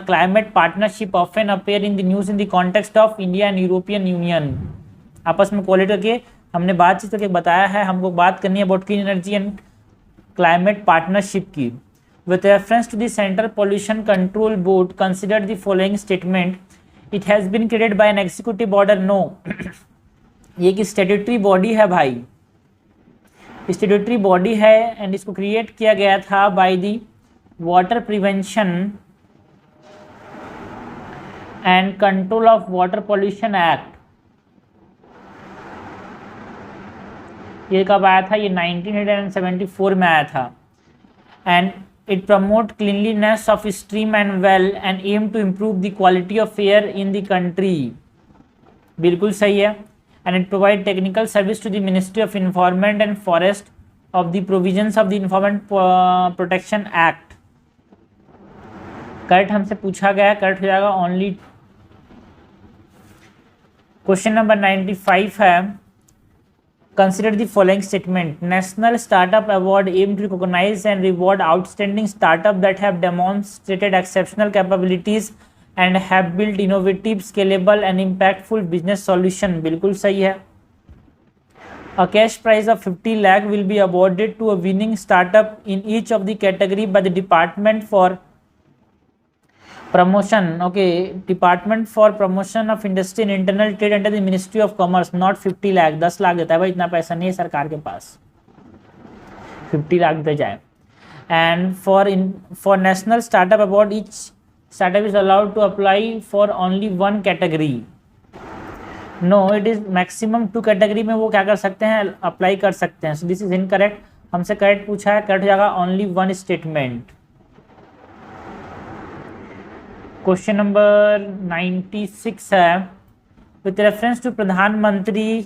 climate partnership often appear in the news in the context of India and European union. आपस में कोलेट करके हमने बातचीत करके बताया है, हमको बात करनी है about clean energy and climate partnership की। With reference to the central pollution control board consider the following statement, it has been created by an executive order. No, ये एक स्टैट्यूटरी बॉडी है भाई, स्टैट्यूटरी बॉडी है and इसको create किया गया था by the water prevention and control of water pollution act. ये कब आया था? ये 1974 में आया था। And it promote cleanliness of stream and well and aim to improve the quality of air in the country. बिल्कुल सही है। And it provide technical service to the ministry of environment and forest of the provisions of the environment protection act. Correct हमसे पूछा गया है, correct हो जाएगा only. Question number 95 है, consider the following statement, national startup award aim to recognise and reward outstanding startup that have demonstrated exceptional capabilities and have build innovative, scalable and impactful business solution. बिल्कुल सही है। A cash prize of 50 lakh will be awarded to a winning startup in each of the category by the Department for Promotion. Okay, Department for Promotion of Industry and Internal Trade under the Ministry of Commerce. Not 50 lakh, 10 lakh देता है भाई, इतना पैसा नहीं है सरकार के पास 50 लाख दे जाए। And for National Startup Award, each startup is allowed to apply for only one category. No, it is maximum 2 category में वो क्या कर सकते हैं? अप्लाई कर सकते हैं। So this is incorrect. हमसे करेक्ट पूछा है, करेक्ट हो जाएगा ओनली 1 स्टेटमेंट। क्वेश्चन नंबर 96 है, विथ रेफरेंस टू प्रधानमंत्री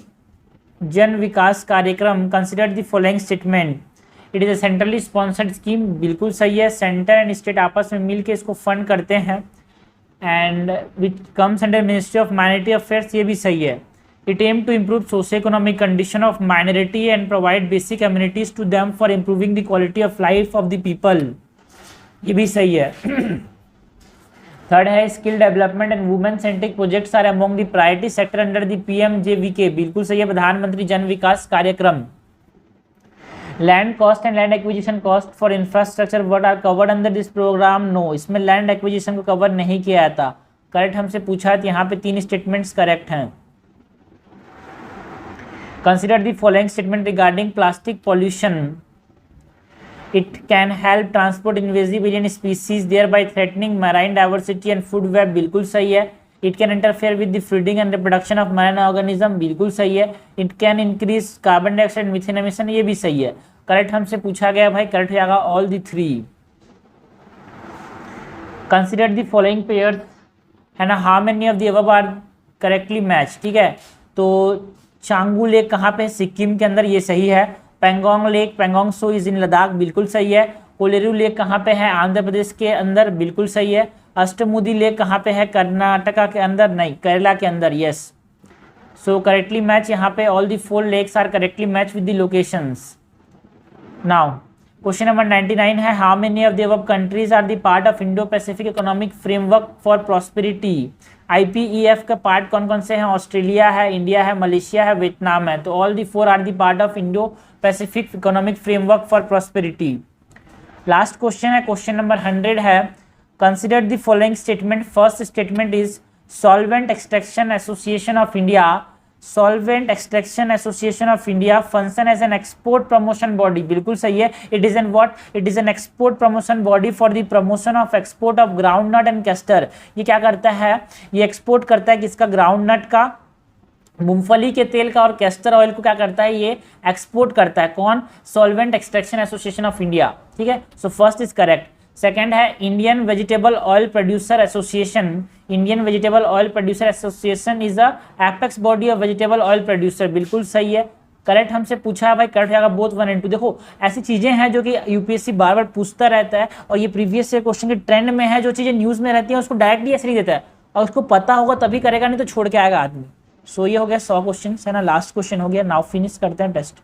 जन विकास कार्यक्रम consider the following statement, it is a centrally sponsored scheme, बिल्कुल सही है, सेंटर एंड स्टेट आपस में मिलकर इसको फंड करते हैं, and which comes under ministry of minority affairs, ये भी सही है। It aim to improve socio economic condition of minority and provide basic communities to them for improving the quality of life of the people, ये भी सही है। Third है skill development and women centric projects are among the priority sector under the PMJVK, बिल्कुल सही है, Pradhan Mantri Jan Vikas Karyakram. Land cost and land acquisition cost for infrastructure what are covered under this programme, no, इसमें land acquisition को cover नहीं किया था, correct हमसे पूछा है, यहाँ पे 3 स्टेटमेंट्स करेक्ट हैं। Consider the following statement regarding plastic pollution, it can help transport invasive alien species thereby threatening marine diversity and food web, बिल्कुल सही है। it can interfere with the feeding and reproduction of marine organism, बिल्कुल सही है। it can increase carbon dioxide and methane emission, ये भी सही है, करेक्ट हमसे पूछा गया भाई, करेक्ट हो जाएगा all the 3। consider the following pairs है ना, how many of the above are correctly matched, ठीक है। तो चांगू लेक कहाँ पे, सिक्किम के अंदर, ये सही है। Pangong lake, Pangong so is in Ladakh, बिल्कुल सही है। कोलेरू लेक कहाँ पे है, आंध्र प्रदेश के अंदर, बिल्कुल सही है। अष्टमुदी लेक कहाँ पे है, कर्नाटका के अंदर, नहीं, केरला के अंदर, यस। सो करेक्टली मैच यहाँ पे, all the 4 lakes are correctly match with the locations. Now question number 99 है, how many of the above countries are the part of Indo Pacific economic framework for prosperity, IPEF का part कौन कौन से हैं, Australia है, India है, Malaysia है, Vietnam है, तो all the 4 are the part of Indo Pacific economic framework for prosperity. Last question है, क्वेश्चन नंबर 100 है, consider the following statement, first statement is solvent extraction association of India, solvent extraction association of India function as an export promotion body, बिल्कुल सही है। It is an what, it is an export promotion body for the promotion of export of groundnut and castor, ये क्या करता है, ये export करता है किसका, ग्राउंड नट का, मूंगफली के तेल का, और कैस्टर ऑयल को क्या करता है, ये एक्सपोर्ट करता है, कौन, solvent extraction association of India, ठीक है। So first is correct. Second है Indian vegetable oil producer association, Indian vegetable oil producer association is a apex body of vegetable oil producer, बिल्कुल सही है, करेक्ट हमसे पूछा है भाई, करेक्ट जाएगा बोथ 1 and 2। देखो ऐसी चीजें हैं जो कि यूपीएससी बार बार पूछता रहता है, और ये प्रीवियस ईयर क्वेश्चन के ट्रेंड में है, जो चीजें न्यूज में रहती है उसको डायरेक्टली ऐसे नहीं देता है, और उसको पता होगा तभी करेगा, नहीं तो छोड़ के आएगा आदमी। सो ये हो गया 100 क्वेश्चन है ना, लास्ट क्वेश्चन हो गया। नाउ फिनिश करते हैं टेस्ट।